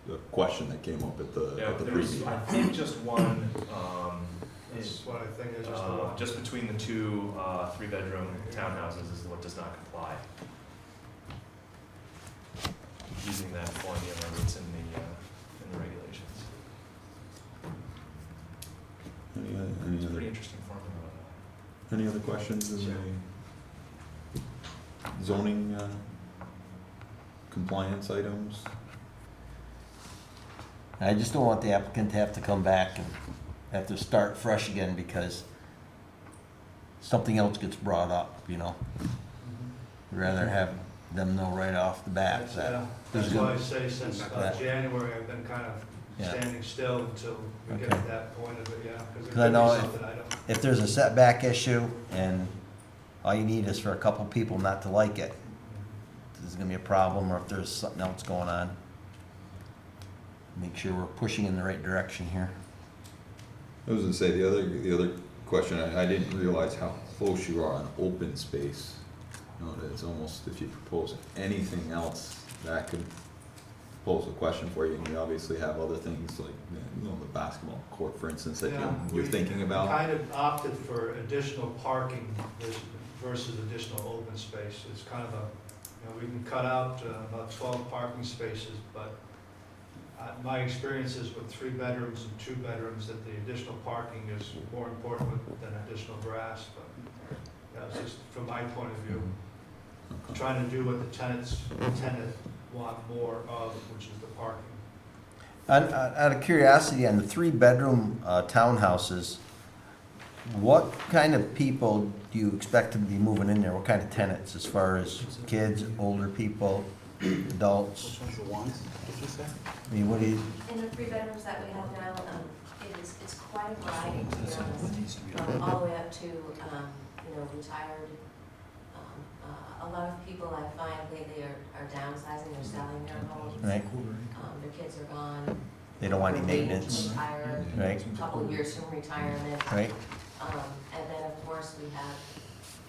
Speaker 14: the question that came up at the
Speaker 11: Yeah,
Speaker 14: at the
Speaker 11: there was,
Speaker 14: pre-meeting.
Speaker 11: I think, just one,
Speaker 12: That's what I think is just the one.
Speaker 11: just between the two, three-bedroom townhouses is what does not comply. Using that formula that's in the regulations.
Speaker 14: Any
Speaker 11: It's a
Speaker 14: other
Speaker 11: pretty interesting formula.
Speaker 14: any other questions in the zoning compliance items?
Speaker 1: I just don't want the applicant to have to come back and have to start fresh again because something else gets brought up, you know? I'd rather have them know right off the bat that
Speaker 12: That's
Speaker 1: there's
Speaker 12: why I
Speaker 1: gonna,
Speaker 12: say since
Speaker 1: that-
Speaker 12: January, I've been kind of
Speaker 1: Yeah.
Speaker 12: standing still until we get
Speaker 1: Okay.
Speaker 12: to that point of it, yeah. Because
Speaker 1: 'Cause I
Speaker 12: there
Speaker 1: know
Speaker 12: could be something I don't.
Speaker 1: if there's a setback issue and all you need is for a couple people not to like it, there's gonna be a problem, or if there's something else going on. Make sure we're pushing in the right direction here.
Speaker 14: I was gonna say, the other question, I didn't realize how close you are on open space. You know, that it's almost, if you propose anything else, that could pose a question for you, and you obviously have other things like, you know, the basketball court, for instance, that
Speaker 12: Yeah,
Speaker 14: you're
Speaker 12: we
Speaker 14: thinking about.
Speaker 12: kind of opted for additional parking versus additional open space. It's kind of we can cut out about 12 parking spaces, but my experiences with 3 bedrooms and 2 bedrooms, that the additional parking is more important than additional grass, but that's just from my point of view. Trying to do what the tenant want more of, which is the parking.
Speaker 1: Out of curiosity, on the 3-bedroom townhouses, what kind of people do you expect to be moving in there? What kind of tenants, as far as kids, older people, adults?
Speaker 7: Which one's the ones, did you say?
Speaker 1: I mean, what do you,
Speaker 2: In the 3 bedrooms that we have now, it's quite a variety, to be honest, all the way up to, retired. A lot of people I find lately are downsizing, they're selling their homes.
Speaker 1: right?
Speaker 2: Their kids are gone.
Speaker 1: They don't want any
Speaker 2: They're
Speaker 1: maintenance,
Speaker 2: retired,
Speaker 1: right?
Speaker 2: a couple of years from retirement.
Speaker 1: Right?
Speaker 2: And then, of course, we have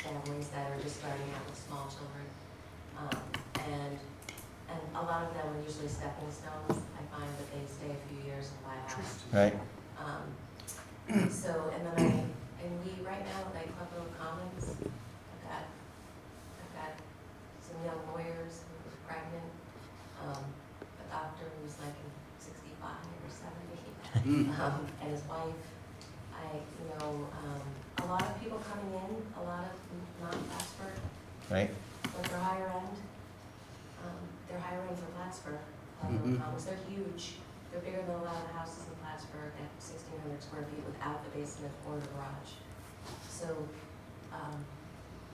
Speaker 2: families that are just starting out with small children. And a lot of them are usually stepping stones. I find that they stay a few years and buy a house.
Speaker 1: Right?
Speaker 2: So, and we, right now, like Club Road Commons, I've got some young lawyers who are pregnant, a doctor who's like 65 or 70, and his wife. A lot of people coming in, a lot of non-Plattsburgh,
Speaker 1: Right?
Speaker 2: but they're higher end. They're higher end for Plattsburgh. They're huge. They're bigger than a lot of the houses in Plattsburgh at 1,600 square feet without the basement or the garage. So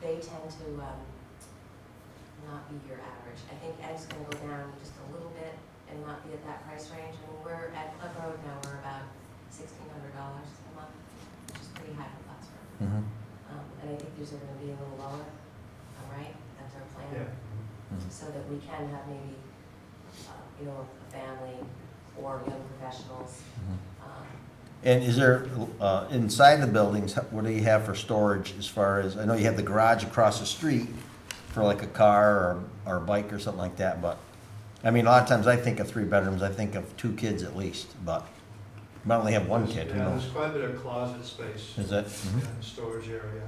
Speaker 2: they tend to not be your average. I think Ed's going to go down just a little bit and not be at that price range. I mean, we're at Club Road now, we're about $1,600 a month, which is pretty high for Plattsburgh.
Speaker 1: Mm-hmm.
Speaker 2: And I think these are going to be a little lower, all right? That's our plan.
Speaker 12: Yeah.
Speaker 2: So that we can have maybe, a family or young professionals.
Speaker 1: And is there, inside the buildings, what do you have for storage as far as, I know you have the garage across the street for like a car or a bike or something like that, but, I mean, a lot of times I think of 3 bedrooms, I think of 2 kids at least, but you might only have 1 kid, who
Speaker 12: Yeah,
Speaker 1: knows?
Speaker 12: there's quite a bit of closet space.
Speaker 1: Is that?
Speaker 12: In the storage area.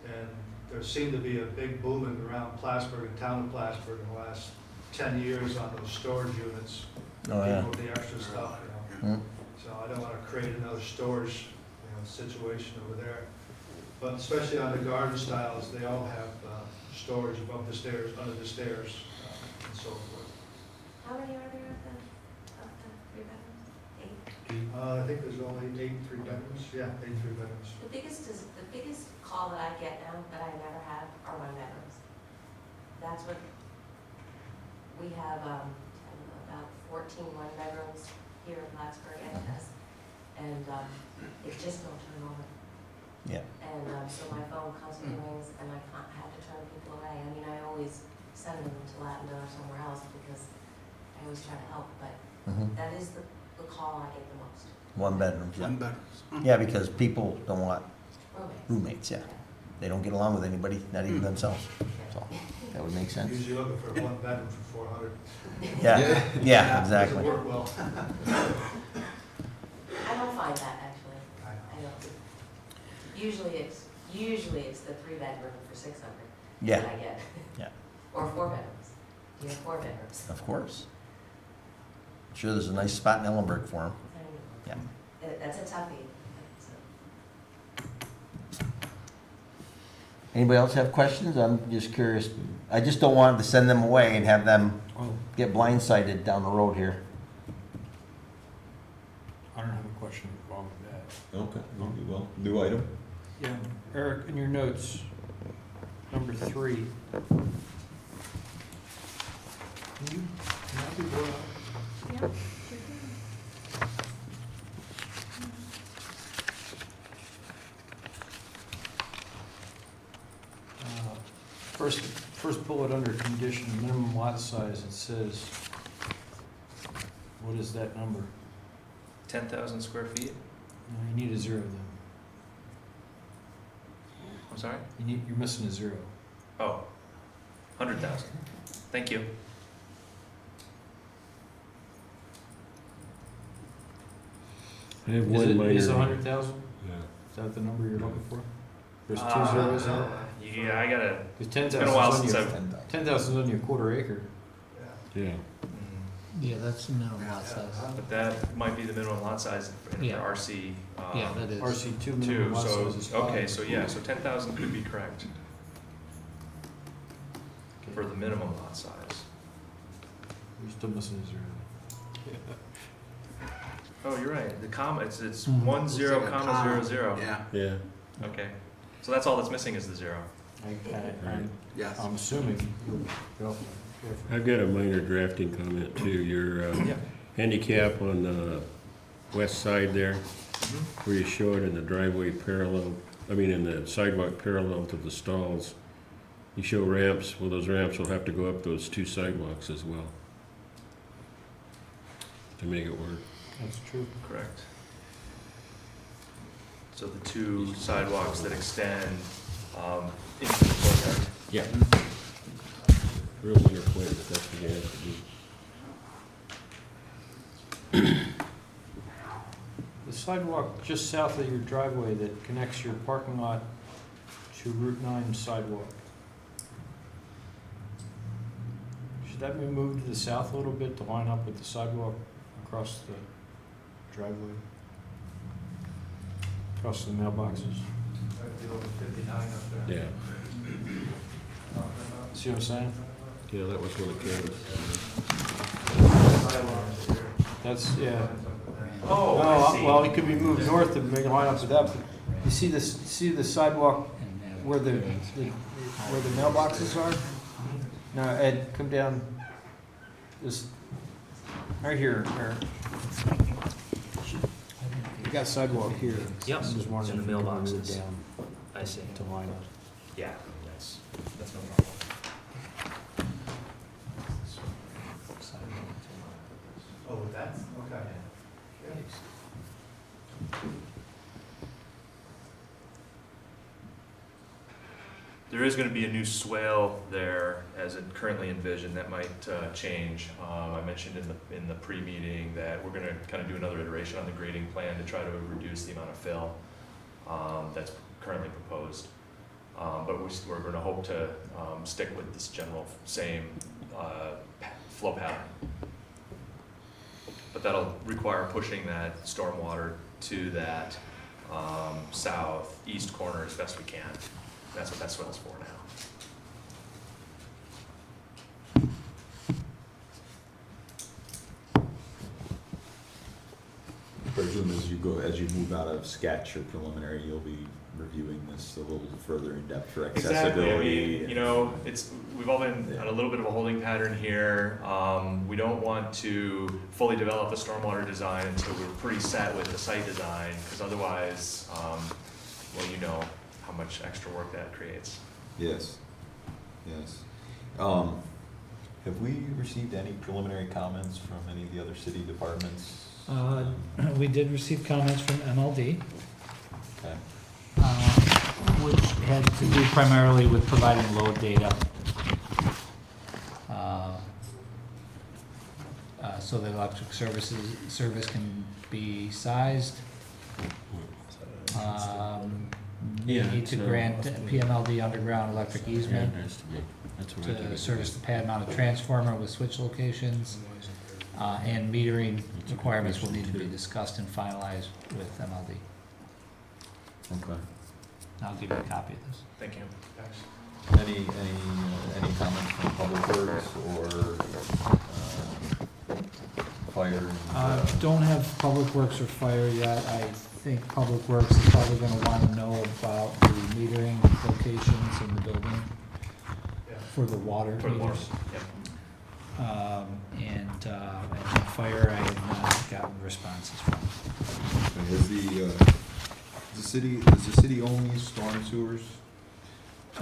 Speaker 12: And there seemed to be a big movement around Plattsburgh and town of Plattsburgh in the last 10 years on those storage units.
Speaker 1: Oh, yeah.
Speaker 12: People with the extra stuff,
Speaker 1: Mm.
Speaker 12: So I don't want to create another storage, situation over there. But especially on the garden styles, they all have storage above the stairs, under the stairs, and so forth.
Speaker 2: How many are there of the 3 bedrooms? 8?
Speaker 12: I think there's only 8 3-bedrooms. Yeah, 8 3-bedrooms.
Speaker 2: The biggest call that I get now that I never have are 1 bedrooms. that's what, we have, about 14 one-bedrooms here in Plattsburgh, and it just don't turn over.
Speaker 1: Yeah.
Speaker 2: And so my phone constantly rings, and I can't have to turn people away. I mean, I always send them to Latin or somewhere else because I always try to help, but
Speaker 1: Mhm.
Speaker 2: that is the call I get the most.
Speaker 1: One bedrooms, yeah.
Speaker 7: One bedrooms.
Speaker 1: Yeah, because people don't want
Speaker 2: Roommates.
Speaker 1: roommates, yeah. They don't get along with anybody, not even themselves, so that would make sense.
Speaker 12: Usually looking for one bedroom for 400.
Speaker 1: Yeah, yeah, exactly.
Speaker 12: Doesn't work well.
Speaker 2: I don't find that, actually. I don't. Usually it's the 3-bedroom for 600
Speaker 1: Yeah.
Speaker 2: that I get.
Speaker 1: Yeah.
Speaker 2: Or 4 bedrooms. You have 4 bedrooms.
Speaker 1: Of course. Sure, there's a nice spot in Ellenburg for them. Yeah.
Speaker 2: That's a toughie.
Speaker 1: Anybody else have questions? I'm just curious. I just don't want to send them away and have them
Speaker 13: Well,
Speaker 1: get blindsided down the road here.
Speaker 13: I don't have a question wrong with that.
Speaker 14: Okay, maybe well, new item?
Speaker 13: Yeah, Eric, in your notes, number 3. Can that be brought up? First bullet under condition, minimum lot size, it says, what is that number?
Speaker 11: 10,000 square feet?
Speaker 13: No, you need a 0 then.
Speaker 11: I'm sorry?
Speaker 13: You're missing a 0.
Speaker 11: Oh, 100,000. Thank you.
Speaker 10: I have
Speaker 13: Is
Speaker 10: one
Speaker 13: it,
Speaker 10: minor.
Speaker 13: is 100,000?
Speaker 10: Yeah.
Speaker 13: Is that the number you're looking for? There's 2 zeros in it?
Speaker 11: Yeah, I gotta,
Speaker 13: Because
Speaker 11: it's been a while since
Speaker 1: 10,000.
Speaker 13: 10,000 is only a quarter acre.
Speaker 10: Yeah.
Speaker 8: Yeah, that's the minimum lot size.
Speaker 11: But that might be the minimum lot size for
Speaker 8: Yeah.
Speaker 11: RC.
Speaker 8: Yeah, that is.
Speaker 13: RC2 minimum
Speaker 11: Two,
Speaker 13: lot
Speaker 11: so,
Speaker 13: size is 5.
Speaker 11: okay, so yeah, so 10,000 could be correct for the minimum lot size.
Speaker 13: You're still missing a 0.
Speaker 11: Oh, you're right, the comma, it's
Speaker 8: Mhm.
Speaker 11: 1 0
Speaker 7: Looks like a
Speaker 11: comma 0
Speaker 7: comma.
Speaker 11: 0.
Speaker 7: Yeah,
Speaker 10: Yeah.
Speaker 11: Okay, so that's all that's missing is the 0.
Speaker 7: yes.
Speaker 13: I'm assuming you'll go for it.
Speaker 10: I've got a minor drafting comment too. Your
Speaker 11: Yeah.
Speaker 10: handicap on the west side there, where you show it in the driveway parallel, in the sidewalk parallel to the stalls, you show ramps. Well, those ramps will have to go up those 2 sidewalks as well to make it work.
Speaker 13: That's true.
Speaker 11: Correct. So the 2 sidewalks that extend into the courtyard.
Speaker 10: Yeah. Real minor point, but that's what you have to do.
Speaker 13: The sidewalk just south of your driveway that connects your parking lot to Route 9 sidewalk. Should that be moved to the south a little bit to line up with the sidewalk across the driveway? Across the mailboxes?
Speaker 12: Might be over 59 up there.
Speaker 10: Yeah.
Speaker 13: See what I'm saying?
Speaker 10: Yeah, that was one of Karen's.
Speaker 13: That's, yeah.
Speaker 11: Oh, I
Speaker 13: No,
Speaker 11: see.
Speaker 13: well, it could be moved north to make a line up with that, but you see this, see the sidewalk where the mailboxes are? Now, Ed, come down this, right here, Eric. You got sidewalk here.
Speaker 11: Yep,
Speaker 13: I'm just wondering
Speaker 11: and the
Speaker 13: if you can move
Speaker 11: mailboxes.
Speaker 13: down
Speaker 11: I see.
Speaker 13: to line up.
Speaker 11: Yeah, that's no problem.
Speaker 12: Oh, that's, okay.
Speaker 11: There is gonna be a new swale there as it currently envisioned, that might change. I mentioned in the pre-meeting that we're gonna kind of do another iteration on the grading plan to try to reduce the amount of fill that's currently proposed. But we're gonna hope to stick with this general same flow pattern. But that'll require pushing that stormwater to that southeast corner as best we can. That's what that swell's for now.
Speaker 14: Presume as you go, as you move out of sketch or preliminary, you'll be reviewing this a little further in depth for
Speaker 11: Exactly, I
Speaker 14: accessibility.
Speaker 11: mean, you know, we've all been on a little bit of a holding pattern here. We don't want to fully develop the stormwater design until we're pretty set with the site design, because otherwise, well, you know how much extra work that creates.
Speaker 14: Yes, yes. Have we received any preliminary comments from any of the other city departments?
Speaker 8: We did receive comments from MLD,
Speaker 14: Okay.
Speaker 8: which had to do primarily with providing load data. So that electric service can be sized. You need to grant PMLD underground electric easement to service the pad mounted transformer with switch locations. And metering requirements will need to be discussed and finalized with MLD.
Speaker 14: Okay.
Speaker 8: I'll give you a copy of this.
Speaker 11: Thank you.
Speaker 14: Any comments from Public Works or Fire?
Speaker 8: Don't have Public Works or Fire yet. I think Public Works is probably gonna wanna know about the metering locations in the building for the water
Speaker 11: For the water,
Speaker 8: meters.
Speaker 11: yep.
Speaker 8: And Fire, I have not gotten responses from.
Speaker 14: Does the city own these storm sewers?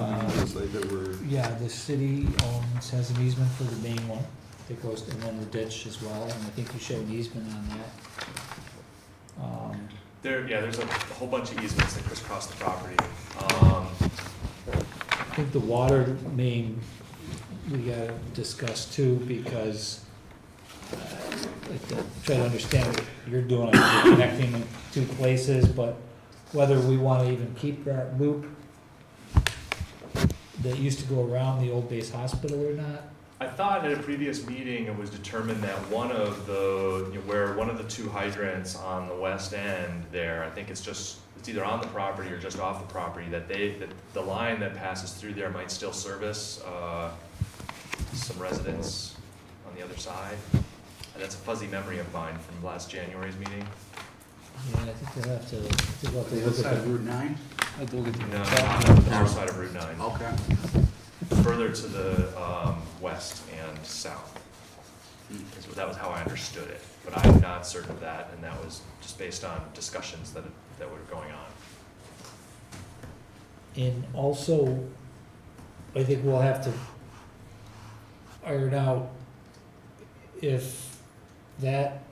Speaker 14: It's like that were.
Speaker 8: Yeah, the city has an easement for the main one that goes, and then the ditch as well, and I think you show an easement on that.
Speaker 11: There's a whole bunch of easements that crisscross the property.
Speaker 8: I think the water main, we gotta discuss too, because like to try to understand what you're doing, you're connecting in two places, but whether we wanna even keep that loop that used to go around the old base hospital or not.
Speaker 11: I thought at a previous meeting, it was determined that one of the two hydrants on the west end there, I think it's either on the property or just off the property, that the line that passes through there might still service, some residents on the other side. And that's a fuzzy memory of mine from last January's meeting.
Speaker 8: Yeah, I think we'll have to,
Speaker 7: The other side of Route 9?
Speaker 11: No, not on the far side of Route 9.
Speaker 7: Okay.
Speaker 11: Further to the west and south. That was how I understood it, but I'm not certain of that, and that was just based on discussions that were going on.
Speaker 8: and also, I think we'll have to iron out if that,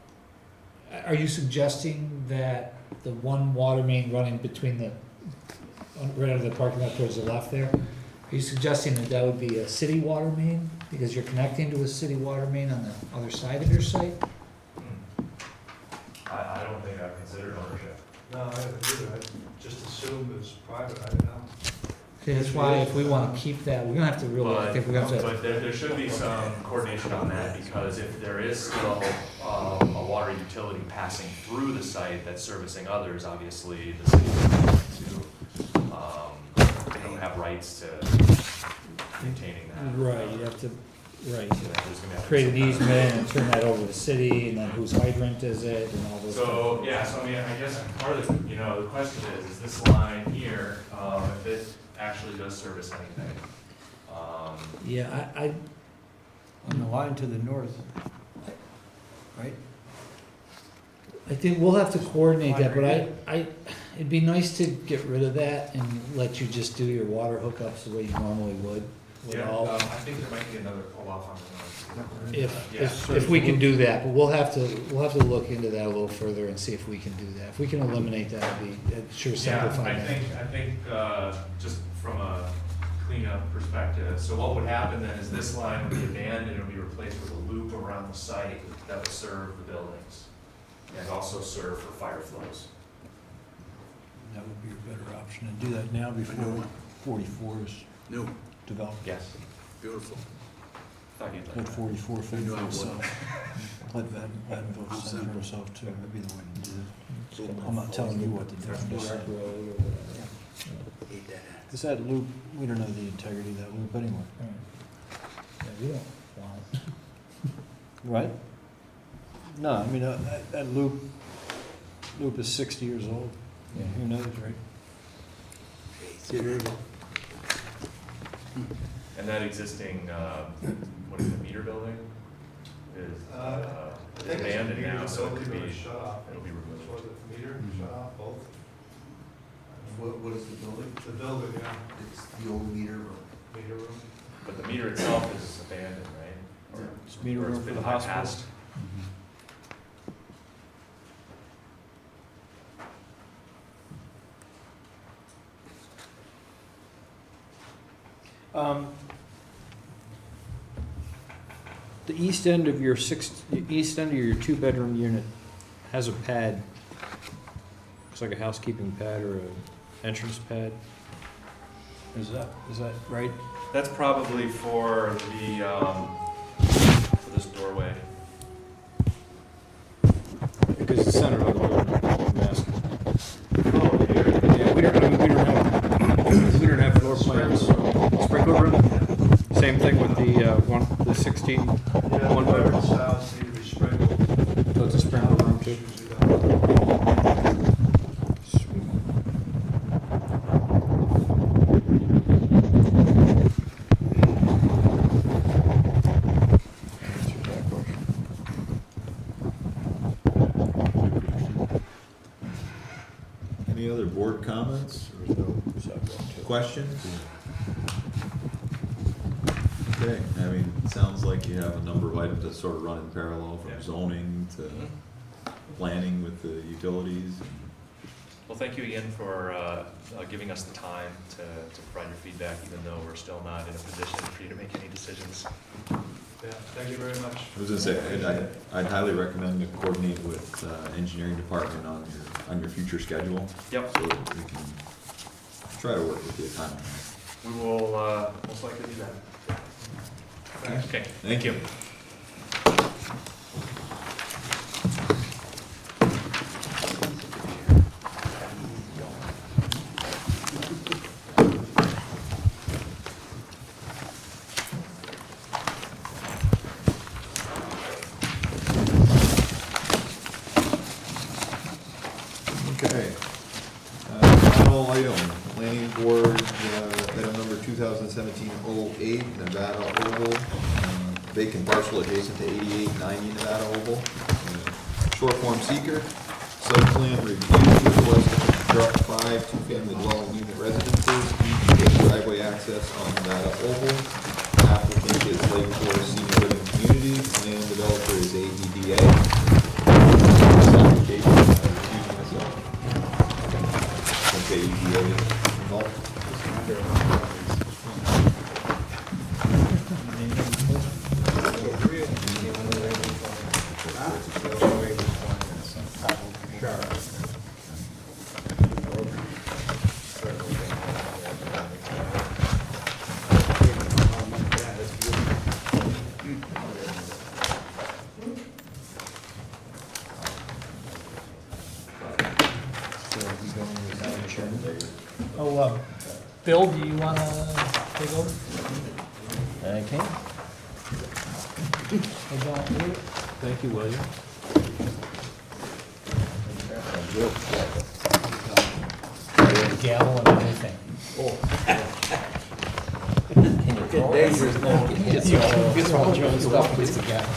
Speaker 8: are you suggesting that the one water main running between the, right under the parking lot towards the left there, are you suggesting that that would be a city water main? Because you're connecting to a city water main on the other side of your site?
Speaker 11: I don't think I've considered ownership.
Speaker 12: No, I haven't either. I just assumed it was private. I didn't know.
Speaker 8: Okay, that's why if we wanna keep that, we're gonna have to really, I think we're gonna have to.
Speaker 11: But there should be some coordination on that, because if there is still a water utility passing through the site that's servicing others, obviously the city is going to, they don't have rights to maintaining that.
Speaker 8: Right, you'd have to, right,
Speaker 11: So there's gonna have to be
Speaker 8: create an
Speaker 11: some kind of-
Speaker 8: easement and turn that over to the city, and then whose hydrant is it, and all those.
Speaker 11: So, yeah, so I mean, I guess part of the, the question is this line here, if it actually does service anything?
Speaker 8: Yeah, I,
Speaker 13: On the line to the north, right?
Speaker 8: I think we'll have to coordinate that, but it'd be nice to get rid of that and let you just do your water hookups the way you normally would. with
Speaker 11: Yeah,
Speaker 8: all-
Speaker 11: I think there might be another pull-off on the north.
Speaker 8: If we can do that, but we'll have to look into that a little further and see if we can do that. If we can eliminate that, it'd sure simplify
Speaker 11: Yeah,
Speaker 8: that.
Speaker 11: I think, just from a cleanup perspective, so what would happen then is this line would be abandoned and would be replaced with a loop around the site that would serve the buildings and also serve for fire flows.
Speaker 13: That would be a better option, and do that now before 44 is
Speaker 7: No,
Speaker 13: developed.
Speaker 11: Yes.
Speaker 7: beautiful.
Speaker 11: Thought you'd like
Speaker 13: Let
Speaker 11: that.
Speaker 13: 44 fend
Speaker 7: You
Speaker 13: for
Speaker 7: know I would.
Speaker 13: itself. Let Vaddenville fend for
Speaker 7: simple.
Speaker 13: himself too, that'd be the way to do
Speaker 7: So
Speaker 13: it. I'm not telling you what to do, I'm just saying.
Speaker 8: Road or whatever.
Speaker 7: Hate that.
Speaker 13: Because that loop, we don't know the integrity of that loop anyway.
Speaker 8: Yeah, we don't want.
Speaker 13: Right? No, I mean, that loop, Loop is 60 years old. Yeah, who knows, right?
Speaker 11: And that existing, what is it, meter building? Is
Speaker 12: I think it's
Speaker 11: abandoned
Speaker 12: meter
Speaker 11: now, so it
Speaker 12: building
Speaker 11: could
Speaker 12: or
Speaker 11: be,
Speaker 12: shut off.
Speaker 11: it'll be removed.
Speaker 12: Which was it, meter, shut off, both?
Speaker 7: What is the building?
Speaker 12: The building, yeah,
Speaker 7: It's the old meter room.
Speaker 12: meter room.
Speaker 11: But the meter itself is abandoned, right? Or-
Speaker 13: It's meter
Speaker 11: or it's
Speaker 13: room for
Speaker 11: been
Speaker 13: the hospital.
Speaker 11: bypassed?
Speaker 13: The east end of your two-bedroom unit has a pad. It's like a housekeeping pad or an entrance pad. Is that right?
Speaker 11: That's probably for for this doorway.
Speaker 13: Because it's centered on the building, I'm asking.
Speaker 11: Oh, here.
Speaker 13: Yeah, we don't have floor plans. Sprinkler room? Same thing with the 16,
Speaker 12: Yeah,
Speaker 13: one
Speaker 12: the
Speaker 13: bedroom.
Speaker 12: parents' house need to be sprinkled.
Speaker 13: So it's a sprinkler room too?
Speaker 12: Usually that.
Speaker 13: Sweet. Answered that question.
Speaker 14: Any other board comments,
Speaker 13: There's no sidewalk to it.
Speaker 14: questions? Okay, I mean, it sounds like you have a number of items that sort of run in parallel,
Speaker 11: Yeah.
Speaker 14: from zoning to planning with the utilities.
Speaker 11: Well, thank you again for giving us the time to provide your feedback, even though we're still not in a position for you to make any decisions.
Speaker 12: Yeah, thank you very much.
Speaker 14: I was gonna say, I'd highly recommend to coordinate with engineering department on your future schedule.
Speaker 11: Yep.
Speaker 14: So that we can try to work with you time on that.
Speaker 11: We will most likely do that. Okay, thank you.
Speaker 14: Okay. Final item, planning board, item number 2017-08, Nevada Oval, vacant parcel adjacent to 8890 Nevada Oval. Short form seeker, site plan review, request to construct 5 two-family dwelling unit residences, each with driveway access on Nevada Oval. Applicant is Lake Forest Senior Living Community, land developer is AEDA. This application, I'm recusing myself. Okay, EDA involved.
Speaker 8: Oh, Bill, do you want to take over?
Speaker 1: Okay.
Speaker 8: Hey, Bill,
Speaker 13: Thank you, William.
Speaker 8: gavel and everything.
Speaker 1: Get dangerous now.
Speaker 8: Gets all Joe's stuff, puts the gavel.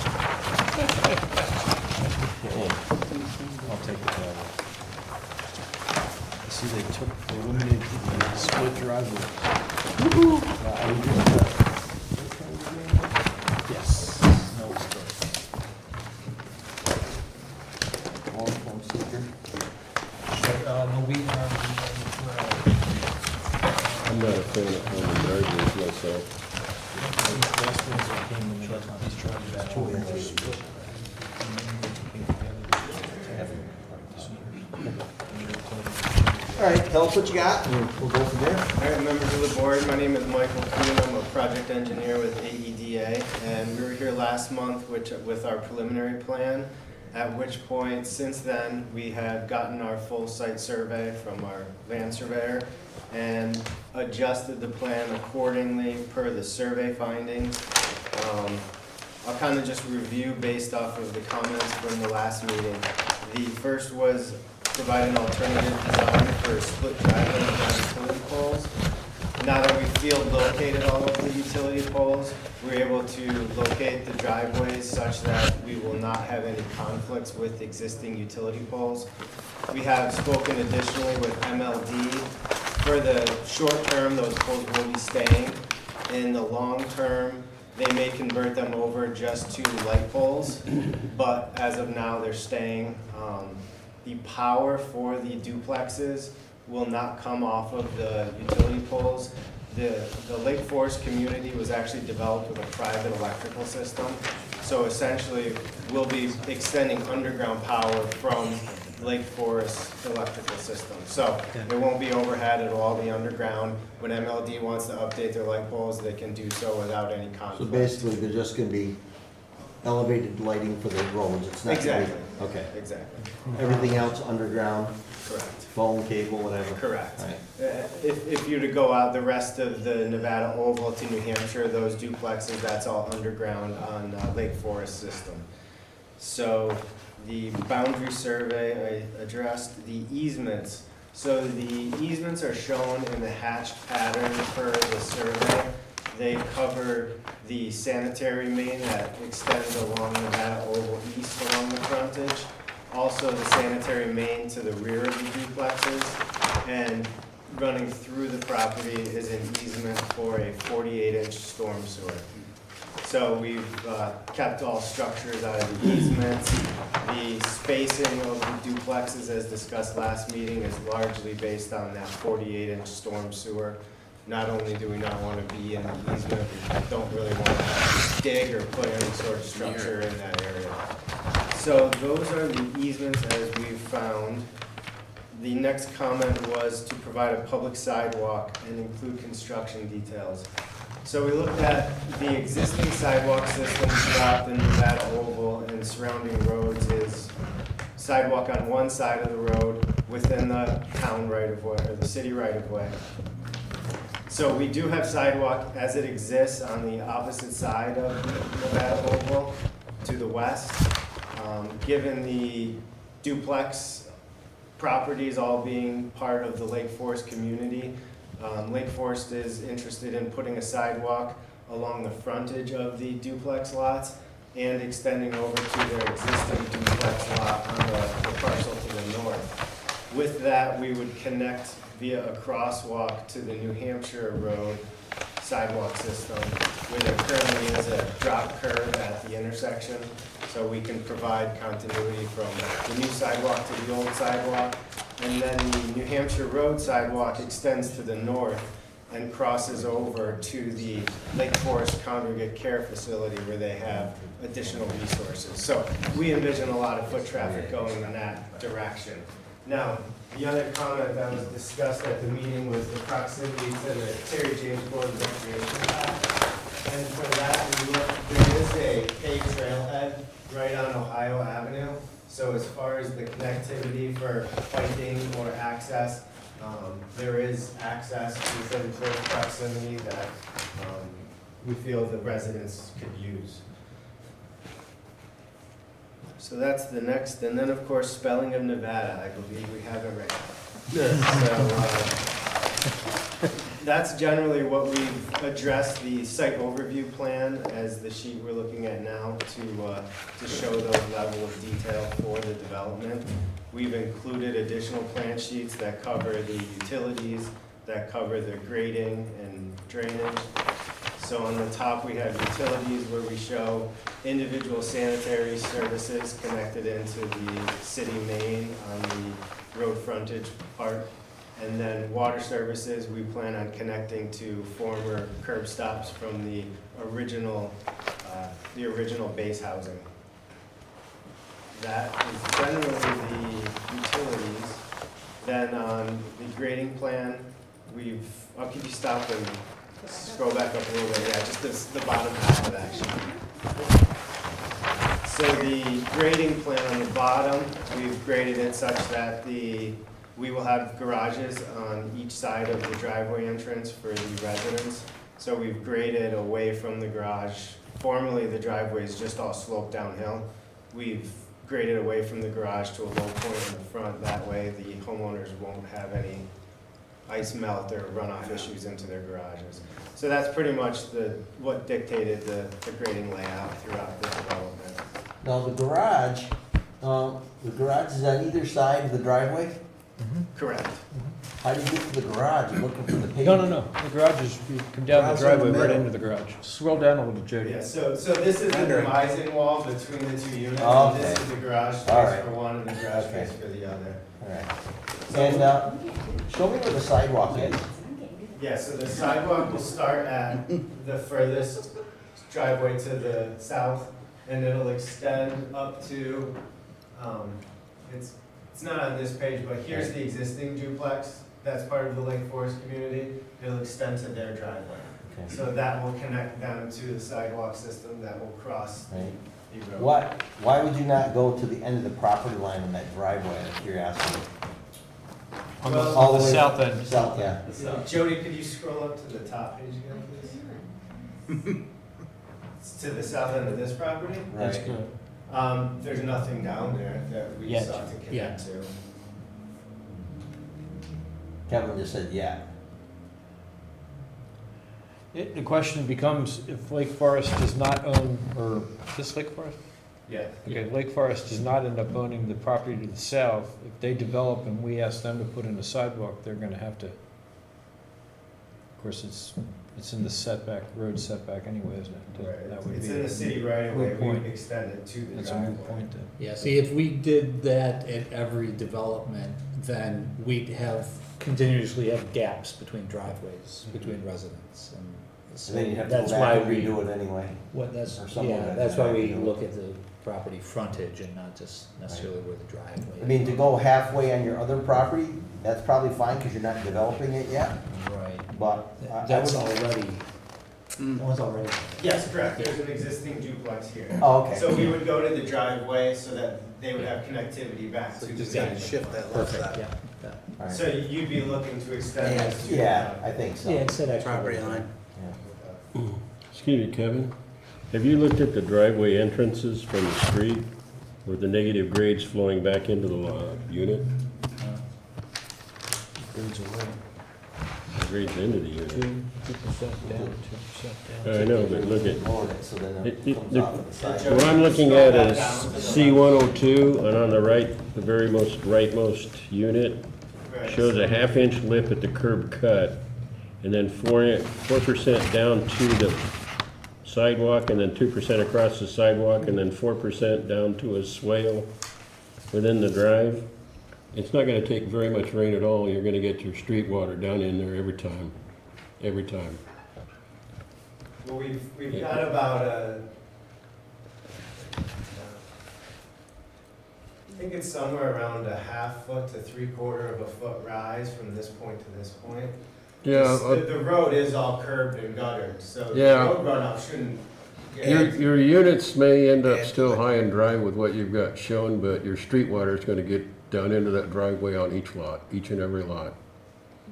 Speaker 13: I'll take the gavel. I see they eliminated the split driveway. Yes. No, it's good.
Speaker 1: Long form seeker.
Speaker 8: No, we are.
Speaker 10: I'm not a fan of common driveways myself.
Speaker 1: All right, tell us what you got, and we'll go from there.
Speaker 15: All right, members of the board, my name is Michael Kuhn. I'm a project engineer with AEDA, and we were here last month with our preliminary plan, at which point, since then, we had gotten our full site survey from our land surveyor and adjusted the plan accordingly per the survey findings. I'll kind of just review based off of the comments from the last meeting. The first was provide an alternative design for split driveway and utility poles. Now that we field located all of the utility poles, we're able to locate the driveways such that we will not have any conflicts with existing utility poles. We have spoken additionally with MLD. For the short term, those poles will be staying. In the long term, they may convert them over just to light poles, but as of now, they're staying. The power for the duplexes will not come off of the utility poles. The Lake Forest community was actually developed with a private electrical system. So essentially, we'll be extending underground power from Lake Forest electrical system. So it won't be overhead, it'll all be underground. When MLD wants to update their light poles, they can do so without any
Speaker 1: So
Speaker 15: conflict.
Speaker 1: basically, they're just gonna be elevated lighting for the roads, it's not gonna be.
Speaker 15: Exactly.
Speaker 1: Okay.
Speaker 15: Exactly.
Speaker 1: Everything else underground,
Speaker 15: Correct.
Speaker 1: phone, cable, whatever?
Speaker 15: Correct.
Speaker 1: Right.
Speaker 15: If you were to go out the rest of the Nevada Oval to New Hampshire, those duplexes, that's all underground on Lake Forest system. So the boundary survey, I addressed the easements. So the easements are shown in the hatched pattern per the survey. They cover the sanitary main that extends along Nevada Oval East along the frontage. Also the sanitary main to the rear of the duplexes. And running through the property is an easement for a 48-inch storm sewer. So we've kept all structures out of the easements. The spacing of the duplexes, as discussed last meeting, is largely based on that 48-inch storm sewer. Not only do we not want to be in the easement, we don't really want to dig or put any sort of structure in that area. So those are the easements as we've found. The next comment was to provide a public sidewalk and include construction details. So we looked at the existing sidewalk system throughout the Nevada Oval and surrounding roads is sidewalk on one side of the road within the town right-of-way, or the city right-of-way. So we do have sidewalk as it exists on the opposite side of Nevada Oval to the west. Given the duplex properties all being part of the Lake Forest community, Lake Forest is interested in putting a sidewalk along the frontage of the duplex lots and extending over to their existing duplex lot on the parcel to the north. With that, we would connect via a crosswalk to the New Hampshire Road sidewalk system, where there currently is a drop curve at the intersection, so we can provide continuity from the new sidewalk to the old sidewalk. And then the New Hampshire Road sidewalk extends to the north and crosses over to the Lake Forest Congregate Care Facility where they have additional resources. So we envision a lot of foot traffic going in that direction. Now, the other comment that was discussed at the meeting was the proximity to the Terry James Gordon Recreation Path. And for that, there is a paved trailhead right on Ohio Avenue. So as far as the connectivity for biking or access, there is access within close proximity that we feel the residents could use. So that's the next, and then of course, spelling of Nevada, I believe we have it right. So that's generally what we've addressed the site overview plan as the sheet we're looking at now to show those level of detail for the development. We've included additional plan sheets that cover the utilities, that cover the grading and drainage. So on the top, we have utilities where we show individual sanitary services connected into the city main on the road frontage part. And then water services, we plan on connecting to former curb stops from the original base housing. That is generally the utilities. Then on the grading plan, I'll keep you stopped and scroll back up a little bit, yeah, just the bottom half of that sheet. So the grading plan on the bottom, we've graded it such that we will have garages on each side of the driveway entrance for the residents. So we've graded away from the garage. Formerly, the driveway is just all sloped downhill. We've graded away from the garage to a low point in the front. That way, the homeowners won't have any ice melt or runoff issues into their garages. So that's pretty much what dictated the grading layout throughout the development.
Speaker 1: Now, the garage is on either side of the driveway?
Speaker 15: Correct.
Speaker 1: How do you get to the garage? You're looking for the pavement?
Speaker 13: No, the garage is, you come down the
Speaker 1: Garage in the
Speaker 13: driveway right
Speaker 1: middle.
Speaker 13: into the garage. Scroll down a little, Jody.
Speaker 15: Yeah, so this is the demising wall between the two units.
Speaker 1: Oh,
Speaker 15: And this
Speaker 1: okay.
Speaker 15: is the garage
Speaker 1: All
Speaker 15: space
Speaker 1: right.
Speaker 15: for one and the garage
Speaker 1: Okay.
Speaker 15: space for the other.
Speaker 1: All right. And, show me where the sidewalk is.
Speaker 15: Yeah, so the sidewalk will start at the furthest driveway to the south, and it'll extend up to, it's not on this page, but here's the existing duplex. That's part of the Lake Forest community. It'll extend to their driveway.
Speaker 1: Okay.
Speaker 15: So that will connect down to the sidewalk system that will cross
Speaker 1: Right.
Speaker 15: the road.
Speaker 1: Why would you not go to the end of the property line in that driveway, out of curiosity?
Speaker 13: On
Speaker 15: Well,
Speaker 1: All
Speaker 13: the
Speaker 1: way-
Speaker 13: south end.
Speaker 1: South, yeah.
Speaker 15: Jody, could you scroll up to the top page again, please? It's to the south end of this property?
Speaker 13: That's
Speaker 1: Right.
Speaker 13: good.
Speaker 15: There's nothing down there that we
Speaker 8: Yet,
Speaker 15: sought to
Speaker 8: yeah.
Speaker 15: connect to.
Speaker 1: Kevin just said, yeah.
Speaker 13: The question becomes, if Lake Forest does not own, or, is this Lake Forest?
Speaker 15: Yeah.
Speaker 13: Okay, Lake Forest does not end up owning the property to the south. If they develop and we ask them to put in a sidewalk, they're gonna have to, of course, it's in the setback, road setback anyway, isn't it? That would
Speaker 15: It's
Speaker 13: be
Speaker 15: in
Speaker 13: a
Speaker 15: the city right away,
Speaker 13: moot
Speaker 15: we
Speaker 13: point.
Speaker 15: extend it to the
Speaker 13: That's a moot
Speaker 15: driveway.
Speaker 13: point then.
Speaker 8: Yeah, see, if we did that at every development, then we'd continuously have gaps between driveways, between residents. And
Speaker 1: So then you'd have to
Speaker 8: that's
Speaker 1: go
Speaker 8: why
Speaker 1: back and
Speaker 8: we,
Speaker 1: redo it anyway.
Speaker 8: that's,
Speaker 1: or someone
Speaker 8: yeah,
Speaker 1: would
Speaker 8: that's
Speaker 1: have
Speaker 8: why
Speaker 1: to
Speaker 8: we
Speaker 1: redo it.
Speaker 8: look at the property frontage and not just necessarily where the driveway.
Speaker 1: I mean, to go halfway on your other property, that's probably fine, because you're not developing it yet,
Speaker 8: Right.
Speaker 1: but I
Speaker 8: That's
Speaker 1: would.
Speaker 8: already, that one's already.
Speaker 15: Yes, correct, there's an existing duplex here.
Speaker 1: Oh, okay.
Speaker 15: So we would go to the driveway so that they would have connectivity back to the
Speaker 7: Just gotta
Speaker 15: driveway.
Speaker 7: shift that left
Speaker 8: Perfect,
Speaker 7: side.
Speaker 8: yeah.
Speaker 1: All right.
Speaker 15: So you'd be looking to extend this to the
Speaker 1: Yeah,
Speaker 15: driveway.
Speaker 1: I think so.
Speaker 8: Yeah, it said extra.
Speaker 7: Property line.
Speaker 1: Yeah.
Speaker 10: Excuse me, Kevin, have you looked at the driveway entrances from the street with the negative grades flowing back into the unit?
Speaker 13: Grades away.
Speaker 10: The grades into the unit.
Speaker 13: 2% down, 2% down.
Speaker 10: I know, but look at,
Speaker 1: Lower it, so then it
Speaker 10: It-
Speaker 1: comes
Speaker 10: the-
Speaker 1: off of the side.
Speaker 10: what I'm looking at is C102, and on the right, the very most rightmost unit,
Speaker 15: Right.
Speaker 10: shows a half-inch lip at the curb cut, and then 4% down to the sidewalk, and then 2% across the sidewalk, and then 4% down to a swale within the drive. It's not gonna take very much rain at all, you're gonna get your street water down in there every time, every time.
Speaker 15: Well, we've got about I think it's somewhere around a half foot to 3/4 of a foot rise from this point to this point. The road is all curbed and guttered, so the
Speaker 10: Yeah.
Speaker 15: road runoff shouldn't
Speaker 10: Your,
Speaker 15: get.
Speaker 10: your units may end up still high and dry with what you've got shown, but your street water is gonna get down into that driveway on each lot, each and every lot.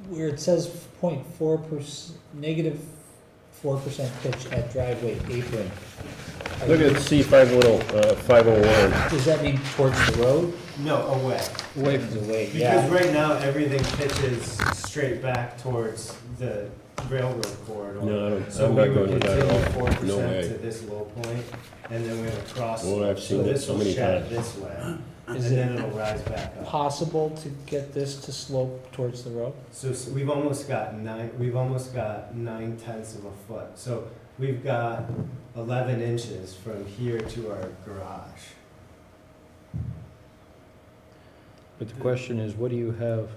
Speaker 8: Where it says -4% pitch at driveway apron. Are
Speaker 10: Look
Speaker 8: you-
Speaker 10: at C 501.
Speaker 8: Does that mean towards the road?
Speaker 15: No, away.
Speaker 8: Away from the way,
Speaker 15: Because
Speaker 8: yeah.
Speaker 15: right now, everything pitches straight back towards the railroad corridor.
Speaker 10: No, I don't,
Speaker 15: So
Speaker 10: I'm
Speaker 15: we
Speaker 10: not
Speaker 15: would
Speaker 10: going to that
Speaker 15: continue
Speaker 10: at all.
Speaker 15: 4%
Speaker 10: No
Speaker 15: to
Speaker 10: way.
Speaker 15: this low point, and then we have a cross.
Speaker 10: Well, I've seen that
Speaker 15: this
Speaker 10: so
Speaker 15: will
Speaker 10: many
Speaker 15: shed
Speaker 10: times.
Speaker 15: this way, and
Speaker 8: Is
Speaker 15: then
Speaker 8: it
Speaker 15: it'll rise back up.
Speaker 8: possible to get this to slope towards the road?
Speaker 15: So we've almost got 9/10 of a foot. So we've got 11 inches from here to our garage.
Speaker 13: But the question is, what do you have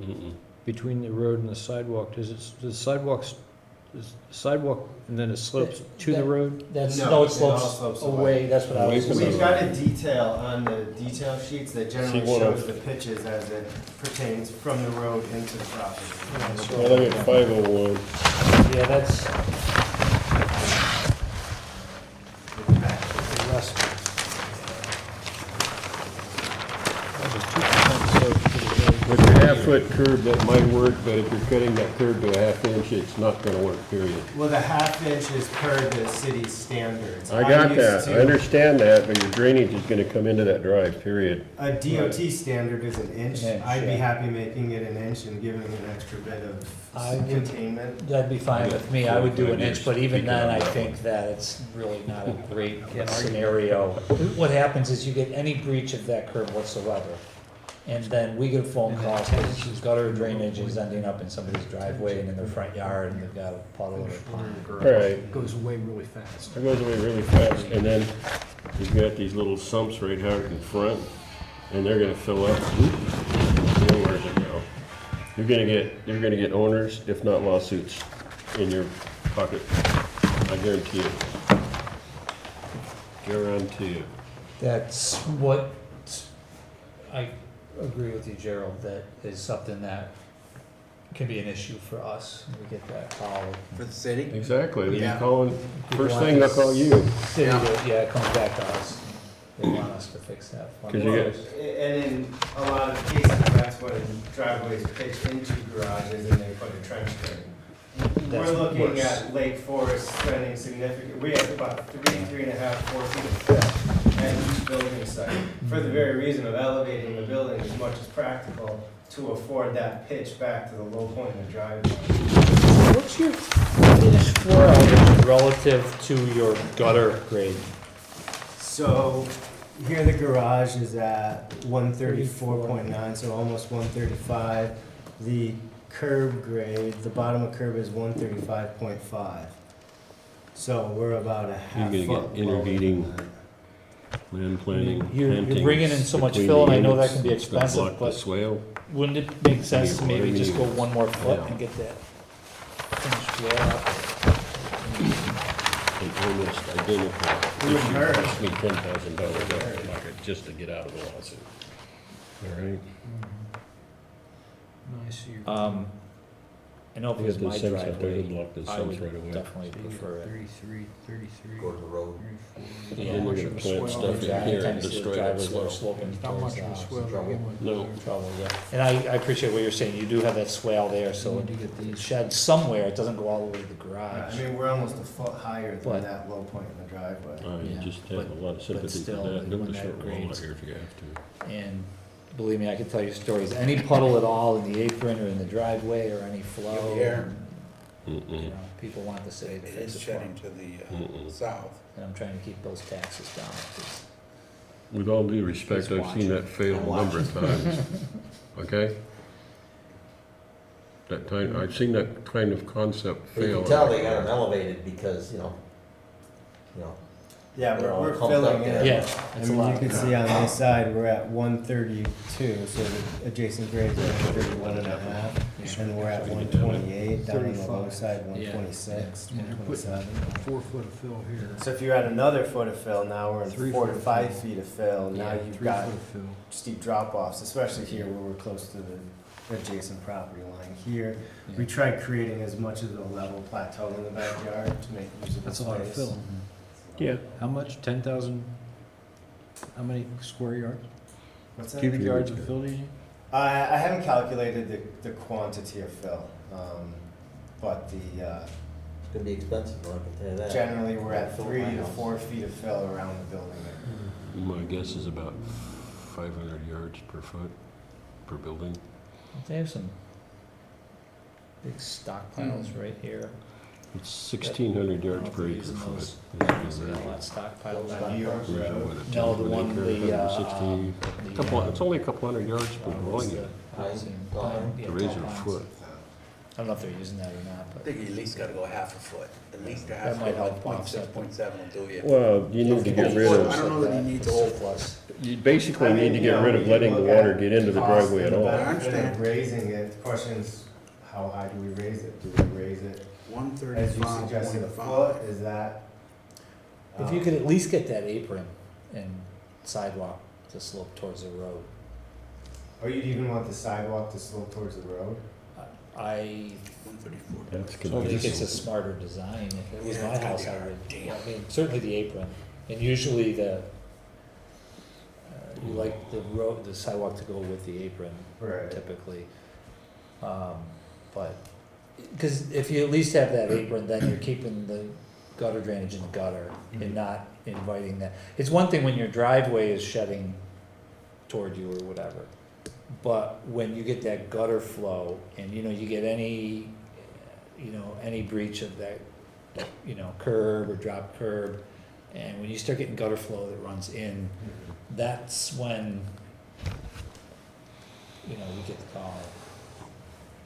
Speaker 10: Mm-mm.
Speaker 13: between the road and the sidewalk? Does the sidewalk and then it slopes to the
Speaker 8: That-
Speaker 13: road?
Speaker 8: That's,
Speaker 15: No,
Speaker 8: no,
Speaker 15: it all
Speaker 8: it slopes
Speaker 15: slopes
Speaker 8: away, that's what I
Speaker 10: Away
Speaker 8: was
Speaker 10: from the
Speaker 15: We've
Speaker 8: saying.
Speaker 15: got a detail on the detail sheets that generally
Speaker 10: See,
Speaker 15: shows the pitches as it pertains from the road into the property.
Speaker 10: Well, look at 501.
Speaker 8: Yeah, that's,
Speaker 13: Less. There's a 2% slope to the road.
Speaker 10: What you have 5-foot curb, that might work, but if you're cutting that curb to a 1/2 inch, it's not gonna work, period.
Speaker 15: Well, the 1/2 inch is per the city's standards.
Speaker 10: I got
Speaker 15: used
Speaker 10: that,
Speaker 15: to-
Speaker 10: I understand that, but your drainage is gonna come into that drive, period.
Speaker 15: A DOT standard is an inch.
Speaker 8: Inch,
Speaker 15: I'd be
Speaker 8: yeah.
Speaker 15: happy making it an inch and giving an extra bit
Speaker 8: I
Speaker 15: of
Speaker 8: would-
Speaker 15: containment.
Speaker 8: That'd be fine with me, I would do an
Speaker 10: 45
Speaker 8: inch, but even
Speaker 10: years,
Speaker 8: then, I
Speaker 10: speaking of
Speaker 8: think that it's really not a great scenario. What happens is you get any breach of that curb whatsoever, and then we get a phone call because gutter drainage is ending up in somebody's driveway and in their front yard, and they've got a puddle or a pond.
Speaker 10: All right,
Speaker 13: It goes away really fast.
Speaker 10: it goes away really fast, and then you've got these little sumps right out in front, and they're gonna fill up. Yeah, where's it go? You're gonna get owners, if not lawsuits, in your pocket. I guarantee you. Guarantee you.
Speaker 8: That's what, I agree with you, Gerald, that is something that can be an issue for us, when we get that call.
Speaker 7: For the city?
Speaker 10: Exactly, they're
Speaker 7: Yeah.
Speaker 10: calling,
Speaker 8: People
Speaker 10: first
Speaker 8: want
Speaker 10: thing they'll
Speaker 8: this
Speaker 10: call you.
Speaker 8: City, yeah, it comes back to us. They want us to fix that. for
Speaker 10: 'Cause you
Speaker 8: them.
Speaker 10: get-
Speaker 15: And in a lot of cases, that's when driveways pitch into garages and they put a trench drain.
Speaker 8: That's
Speaker 15: We're looking
Speaker 8: worse.
Speaker 15: at Lake Forest spending significant, we have about 3.5, 4 feet of fill at each building site, for the very reason of elevating the building as much as practical to afford that pitch back to the low point in the driveway.
Speaker 8: What's your finished floor elevation relative to your gutter grade?
Speaker 15: So here the garage is at 134.9, so almost 135. The curb grade, the bottom of curb is 135.5. So we're about a half
Speaker 10: You're
Speaker 15: foot
Speaker 10: gonna get
Speaker 15: lower
Speaker 10: intervening
Speaker 15: than that.
Speaker 10: land planning,
Speaker 8: You're
Speaker 10: plantings
Speaker 8: bringing in so much
Speaker 10: between
Speaker 8: fill,
Speaker 10: the
Speaker 8: and I know that
Speaker 10: units.
Speaker 8: can be
Speaker 10: It's gonna
Speaker 8: expensive,
Speaker 10: block the
Speaker 8: but
Speaker 10: swale.
Speaker 8: wouldn't it make sense to maybe
Speaker 10: Whatever
Speaker 8: just
Speaker 10: you-
Speaker 8: go one more foot
Speaker 10: yeah.
Speaker 8: and get that finished floor up?
Speaker 10: And almost identical.
Speaker 15: Wouldn't hurt.
Speaker 10: It cost me $10,000 out of my pocket just to get out of the lawsuit. All right?
Speaker 13: Nice, you.
Speaker 8: I know if it
Speaker 10: You
Speaker 8: was
Speaker 10: got the
Speaker 8: my
Speaker 10: sense out there
Speaker 8: driveway,
Speaker 10: to block the
Speaker 8: I
Speaker 10: sense
Speaker 8: would
Speaker 10: right away.
Speaker 8: definitely prefer it.
Speaker 13: 33.
Speaker 1: Go to the road.
Speaker 8: Yeah.
Speaker 10: Then you're gonna plant stuff in
Speaker 8: Yeah,
Speaker 10: here and
Speaker 8: anytime you see the
Speaker 10: destroy that
Speaker 8: driveways that are
Speaker 10: swale.
Speaker 8: sloping
Speaker 13: Not
Speaker 8: towards
Speaker 13: much
Speaker 8: the
Speaker 13: of a
Speaker 8: house.
Speaker 13: swell to
Speaker 1: trouble.
Speaker 13: begin with.
Speaker 10: No.
Speaker 8: Trouble, yeah. And I appreciate what you're saying, you do have that swale there, so
Speaker 13: Need to get these.
Speaker 8: shed somewhere, it doesn't go all the way to the
Speaker 15: I
Speaker 8: garage.
Speaker 15: mean, we're almost a foot higher
Speaker 8: But-
Speaker 15: than that low point in the driveway.
Speaker 10: I
Speaker 8: Yeah,
Speaker 10: just have a lot of sympathy for
Speaker 8: still,
Speaker 10: that. Build
Speaker 8: when
Speaker 10: a
Speaker 8: that
Speaker 10: short wall out
Speaker 8: grades-
Speaker 10: here if you have to.
Speaker 8: And believe me, I can tell you stories, any puddle at all in the apron or in the driveway or any flow.
Speaker 7: Yeah.
Speaker 8: You
Speaker 10: Mm-mm.
Speaker 8: know, people want the city to
Speaker 7: It
Speaker 8: fix
Speaker 7: is
Speaker 8: it for
Speaker 7: shedding
Speaker 8: them,
Speaker 7: to the
Speaker 10: Mm-mm.
Speaker 7: south.
Speaker 8: and I'm trying to keep those taxes down. 'cause
Speaker 10: With all due respect,
Speaker 8: He's
Speaker 10: I've seen that fail a number of times, okay? I've seen that kind of concept
Speaker 1: You
Speaker 10: fail.
Speaker 1: can tell they got them elevated because, you know,
Speaker 15: Yeah,
Speaker 1: They're all
Speaker 15: we're
Speaker 1: pumped
Speaker 15: filling
Speaker 1: up
Speaker 15: in.
Speaker 1: there.
Speaker 8: Yeah,
Speaker 15: I
Speaker 8: it's a
Speaker 15: mean, you
Speaker 8: lot.
Speaker 15: can see on this side, we're at 132, so the adjacent grades are 31.5. And we're at 128, down on the low
Speaker 13: 35.
Speaker 15: side,
Speaker 8: Yeah.
Speaker 15: 126,
Speaker 13: And they're putting
Speaker 15: 127.
Speaker 13: 4 foot of fill here.
Speaker 15: So if you're at another foot of fill, now we're in
Speaker 13: 3
Speaker 15: 4 to
Speaker 13: foot of
Speaker 15: 5
Speaker 13: fill.
Speaker 15: feet of fill. Now
Speaker 8: Yeah,
Speaker 15: you've
Speaker 13: 3
Speaker 15: got
Speaker 13: foot of fill.
Speaker 15: steep drop-offs, especially here where we're close to the adjacent property line. Here,
Speaker 8: Yeah.
Speaker 15: we tried creating as much of a level plateau in the backyard to make usable
Speaker 13: That's a lot of
Speaker 15: space.
Speaker 13: fill.
Speaker 10: Yeah.
Speaker 13: How much? 10,000? How many square yards?
Speaker 15: What's that?
Speaker 13: Cubic yards of fill do you need?
Speaker 15: I haven't calculated the quantity of fill, but
Speaker 1: it's gonna be expensive, I can tell you that.
Speaker 15: generally, we're at
Speaker 1: Fill
Speaker 15: 3
Speaker 1: my
Speaker 15: to
Speaker 1: house.
Speaker 15: 4 feet of fill around the building.
Speaker 10: My guess is about 500 yards per foot, per building.
Speaker 8: They have some big stockpiles right here.
Speaker 10: It's 1,600 yards per acre
Speaker 8: Using
Speaker 10: foot.
Speaker 8: those-
Speaker 10: That's
Speaker 8: They
Speaker 10: the
Speaker 8: got a lot stockpiled
Speaker 15: Those
Speaker 8: down
Speaker 15: New
Speaker 8: here.
Speaker 15: York
Speaker 10: average.
Speaker 15: Road.
Speaker 10: What, a
Speaker 8: No,
Speaker 10: 10
Speaker 8: the
Speaker 10: foot
Speaker 8: one,
Speaker 10: acre,
Speaker 8: the,
Speaker 10: 160. It's only a couple hundred yards per
Speaker 8: what's
Speaker 10: dwelling.
Speaker 8: the housing?
Speaker 1: Pine?
Speaker 8: Yeah,
Speaker 10: To raise
Speaker 8: tall
Speaker 10: your
Speaker 8: pines.
Speaker 10: foot.
Speaker 8: I don't know if they're using that or not,
Speaker 7: I
Speaker 8: but
Speaker 7: think you at least gotta go half a foot, at least a
Speaker 8: That
Speaker 7: half
Speaker 8: might
Speaker 7: foot,
Speaker 8: help
Speaker 7: like point
Speaker 8: offset
Speaker 7: six, point seven will do you.
Speaker 10: Well, you need to get rid
Speaker 7: I
Speaker 10: of,
Speaker 7: don't know that he needs a whole
Speaker 8: surplus.
Speaker 10: you basically
Speaker 15: I
Speaker 10: need
Speaker 15: mean,
Speaker 10: to
Speaker 15: you
Speaker 10: get
Speaker 15: know,
Speaker 10: rid
Speaker 15: we
Speaker 10: of
Speaker 15: can
Speaker 10: letting the
Speaker 15: look
Speaker 10: water
Speaker 15: at
Speaker 10: get into the
Speaker 15: cost
Speaker 10: driveway at
Speaker 15: and
Speaker 10: all.
Speaker 15: the
Speaker 7: I
Speaker 15: benefit of
Speaker 7: understand.
Speaker 15: raising it, the question is, how high do we raise it? Do we raise it,
Speaker 7: One
Speaker 15: as you
Speaker 7: thirty-five,
Speaker 15: suggested, a
Speaker 7: 1.5.
Speaker 15: foot? Is that?
Speaker 8: If you could at least get that apron and sidewalk to slope towards the road.
Speaker 15: Or you'd even want the sidewalk to slope towards the road?
Speaker 8: I
Speaker 7: 134.
Speaker 10: That's
Speaker 8: think
Speaker 10: gonna be,
Speaker 8: it's a smarter design. If it was
Speaker 7: Yeah,
Speaker 8: my
Speaker 7: it's gonna
Speaker 8: house,
Speaker 7: be
Speaker 8: I
Speaker 7: hard.
Speaker 8: would,
Speaker 7: Damn.
Speaker 8: I mean, certainly the apron. And usually you like the road, the sidewalk to go with the apron
Speaker 15: Right.
Speaker 8: typically. But, because if you at least have that apron, then you're keeping the gutter drainage in the gutter and not inviting that. It's one thing when your driveway is shedding toward you or whatever, but when you get that gutter flow and, you get any, any breach of that, curb or drop curb, and when you start getting gutter flow that runs in, that's when, we get the call.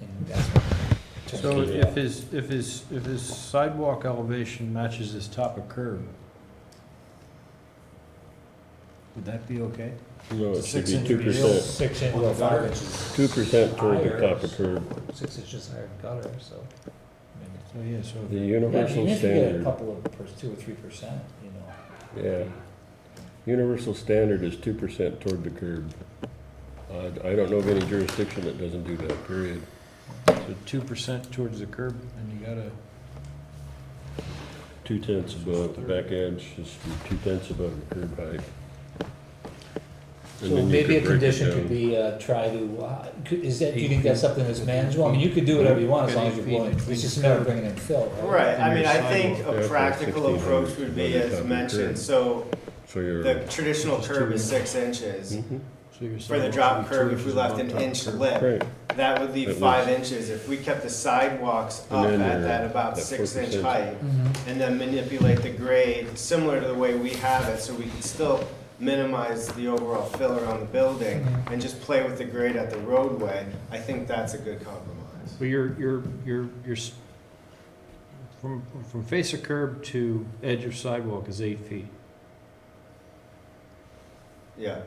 Speaker 8: And that's when it turns
Speaker 13: So
Speaker 8: people off.
Speaker 13: if his sidewalk elevation matches his top of curb, would that be okay?
Speaker 10: No, it should
Speaker 8: 6
Speaker 10: be
Speaker 8: inch
Speaker 10: 2%.
Speaker 8: real, 6 inch, well, 5 inches.
Speaker 10: 2% toward the
Speaker 8: higher,
Speaker 10: top of curb.
Speaker 8: 6 inches higher than gutter, so.
Speaker 13: So, yeah, so
Speaker 10: The
Speaker 8: Yeah,
Speaker 10: universal
Speaker 8: even if you get a
Speaker 10: standard,
Speaker 8: couple of, 2 or 3%,
Speaker 10: yeah. Universal standard is 2% toward the curb. I don't know of any jurisdiction that doesn't do that, period.
Speaker 13: So 2% towards the curb, and you gotta,
Speaker 10: 2/10 above the back edge, just 2/10 above the curb height. And
Speaker 8: So
Speaker 10: then you
Speaker 8: maybe a
Speaker 10: could break it
Speaker 8: condition
Speaker 10: down.
Speaker 8: could be, try to, do you think that's something that's manageable? I mean, you could do whatever you want as long as you're willing, it's just a matter of bringing in fill, right?
Speaker 15: Right, I mean, I think
Speaker 10: Yeah,
Speaker 15: a
Speaker 10: for
Speaker 15: practical
Speaker 10: 16
Speaker 15: approach would be
Speaker 10: on the top
Speaker 15: as
Speaker 10: of the
Speaker 15: mentioned,
Speaker 10: curb.
Speaker 15: so
Speaker 10: So you're.
Speaker 15: the traditional curb is 6 inches.
Speaker 10: Mhm.
Speaker 13: so you're
Speaker 15: For the
Speaker 13: saying
Speaker 15: drop
Speaker 13: it should be
Speaker 15: curb,
Speaker 13: 2
Speaker 15: if we
Speaker 13: inches
Speaker 15: left
Speaker 13: above
Speaker 15: an
Speaker 13: top of
Speaker 15: inch
Speaker 13: curb.
Speaker 15: lip,
Speaker 10: Right,
Speaker 15: that would leave
Speaker 10: At
Speaker 15: 5
Speaker 10: least.
Speaker 15: inches. If we kept the sidewalks
Speaker 10: And
Speaker 15: up
Speaker 10: then
Speaker 15: at
Speaker 10: you're
Speaker 15: that about
Speaker 10: at
Speaker 15: 6 inch
Speaker 10: 4%.
Speaker 15: height,
Speaker 8: Mhm.
Speaker 15: and then manipulate the grade similar to the way we have it, so we can still minimize the overall fill around the building
Speaker 8: Mhm.
Speaker 15: and just play with the grade at the roadway, I think that's a good compromise.
Speaker 13: But from face of curb to edge of sidewalk is 8 feet.
Speaker 15: Yeah,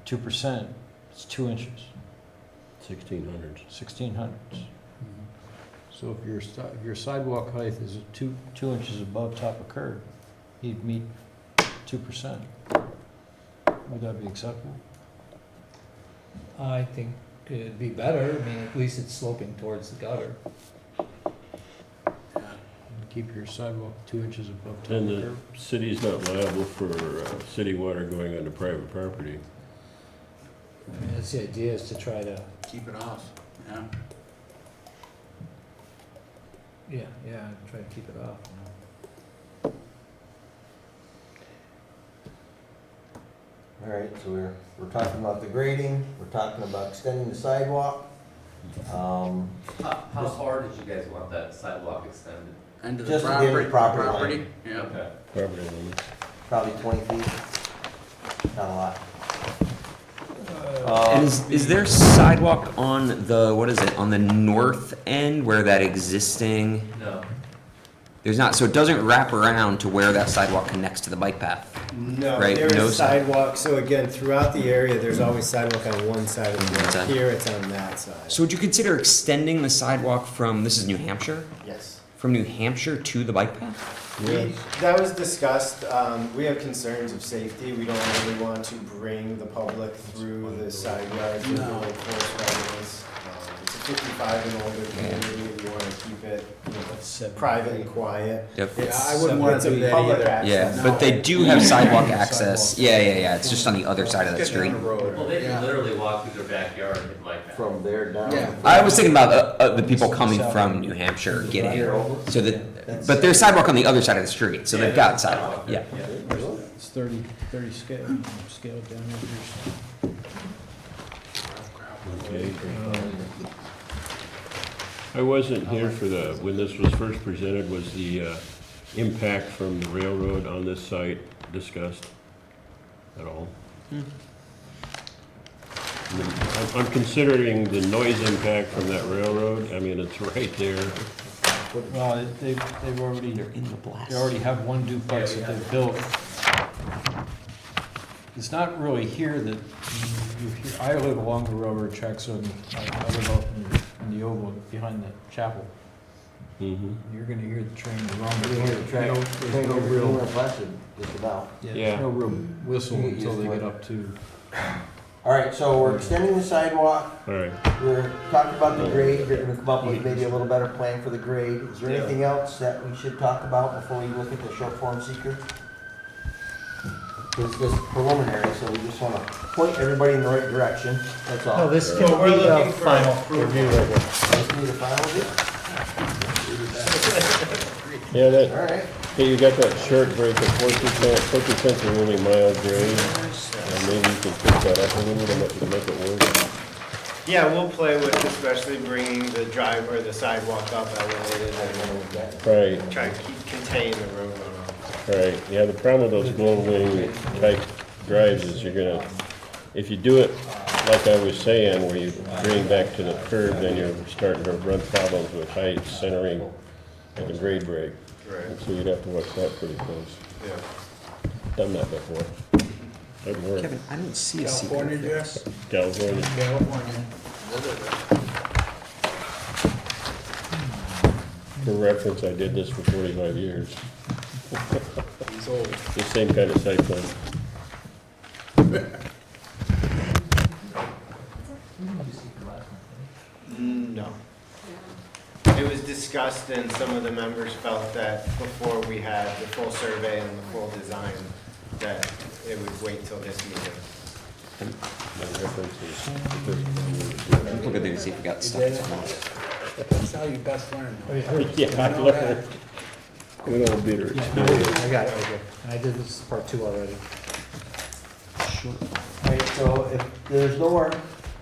Speaker 13: 2%, it's 2 inches,
Speaker 10: 1600s.
Speaker 13: 1600s. So if your sidewalk height is 2 inches above top of curb, he'd meet 2%. Would that be acceptable?
Speaker 8: I think it'd be better, I mean, at least it's sloping towards the gutter.
Speaker 13: Keep your sidewalk 2 inches above top
Speaker 10: And
Speaker 13: of
Speaker 10: the
Speaker 13: curb.
Speaker 10: city's not liable for city water going onto private property.
Speaker 8: I mean, that's the idea, is to try to,
Speaker 7: Keep it off, yeah.
Speaker 8: try to keep it off.
Speaker 1: All right, so we're talking about the grading, we're talking about extending the sidewalk.
Speaker 16: How far did you guys want that sidewalk extended?
Speaker 7: End of the
Speaker 1: Just to the end of the property
Speaker 7: property, yeah.
Speaker 16: Okay.
Speaker 10: Property limits.
Speaker 1: Probably 20 feet, not a lot.
Speaker 4: And is there sidewalk on the, what is it, on the north end where that existing,
Speaker 16: No.
Speaker 4: there's not, so it doesn't wrap around to where that sidewalk connects to the bike path?
Speaker 15: no,
Speaker 4: Right,
Speaker 15: there
Speaker 4: no
Speaker 15: is sidewalk, so again, throughout the area, there's always sidewalk on one side of the
Speaker 4: One
Speaker 15: road.
Speaker 4: side.
Speaker 15: Here, it's on that side.
Speaker 4: So would you consider extending the sidewalk from, this is New Hampshire?
Speaker 15: Yes.
Speaker 4: From New Hampshire to the bike path?
Speaker 15: That was discussed. We have concerns of safety. We don't really want to bring the public through the side yards of the
Speaker 7: No.
Speaker 15: Lake Forest residents. It's a 55 and older community. We want to keep it, private and quiet.
Speaker 4: Yep.
Speaker 15: It's,
Speaker 7: I wouldn't want
Speaker 15: it's
Speaker 7: to
Speaker 15: a
Speaker 7: do that
Speaker 15: public
Speaker 7: either.
Speaker 15: access.
Speaker 4: Yeah, but they do have sidewalk access. Yeah, it's just on the other side of the
Speaker 7: Get down
Speaker 4: street.
Speaker 7: the road.
Speaker 16: Well, they
Speaker 7: Yeah.
Speaker 16: can literally walk through their backyard and hit like that.
Speaker 1: From there down.
Speaker 7: Yeah.
Speaker 4: I was thinking about the people coming from New Hampshire getting, so that, but there's sidewalk on the other side of the street, so they've got sidewalk, yeah.
Speaker 13: It's 30 scale, scale it down here.
Speaker 10: Okay. I wasn't here for when this was first presented, was the impact from the railroad on this site discussed at all? I'm considering the noise impact from that railroad. I mean, it's right there.
Speaker 13: Well, they've already,
Speaker 4: In the blast.
Speaker 13: they already have one duplex that they've built. It's not really here that, I live along the railroad tracks, so I live out in the oval behind the chapel.
Speaker 10: Mm-hmm.
Speaker 13: You're gonna hear the train along
Speaker 1: You hear the track,
Speaker 13: There's no real,
Speaker 1: Placid, just about.
Speaker 13: yeah,
Speaker 10: Yeah.
Speaker 13: there's no real whistle
Speaker 1: You get
Speaker 13: until
Speaker 1: used
Speaker 13: they
Speaker 1: to
Speaker 13: get
Speaker 1: it.
Speaker 13: up to.
Speaker 1: All right, so we're extending the sidewalk,
Speaker 10: All right.
Speaker 1: we're talking about the grade, you're gonna come up with maybe a little better plan for the grade. Is there anything else that we should talk about before we look at the short form seeker? is just preliminary, so we just wanna point everybody in the right direction, that's all.
Speaker 8: No, this
Speaker 15: So
Speaker 8: can
Speaker 15: we're
Speaker 8: be the
Speaker 15: looking for
Speaker 8: final
Speaker 15: approval.
Speaker 8: review right here.
Speaker 1: Just need a final review?
Speaker 10: Yeah, that,
Speaker 1: Alright.
Speaker 10: hey, you got that short break of 4% are really mild grade. Maybe you can pick that up a little to make it work.
Speaker 15: Yeah, we'll play with especially bringing the drive or the sidewalk up elevated and
Speaker 10: Right,
Speaker 15: try to contain the road runoff.
Speaker 10: right. Yeah, the problem with those glow wing type drives is you're gonna, if you do it like I was saying, where you bring back to the curb, then you're starting to run problems with height, centering, like a grade break.
Speaker 15: Right.
Speaker 10: So you'd have to watch that pretty close.
Speaker 15: Yeah.
Speaker 10: Done that before. Doesn't work.
Speaker 4: Kevin, I don't see a secret.
Speaker 7: California, Jess?
Speaker 10: California.
Speaker 7: California.
Speaker 10: For reference, I did this for 45 years.
Speaker 7: He's old.
Speaker 10: The same kind of site plan.
Speaker 15: No. It was discussed and some of the members felt that before we had the full survey and the full design, that it would wait till this meeting.
Speaker 4: Look at there and see if we got
Speaker 7: You
Speaker 4: stuff.
Speaker 7: did it? That's how you best learn.
Speaker 10: Yeah, I
Speaker 7: know
Speaker 10: look
Speaker 7: that.
Speaker 10: at good old beater
Speaker 8: Yeah,
Speaker 10: experience.
Speaker 8: I got it right here. And I did this part 2 already.
Speaker 1: Alright, so if there's no more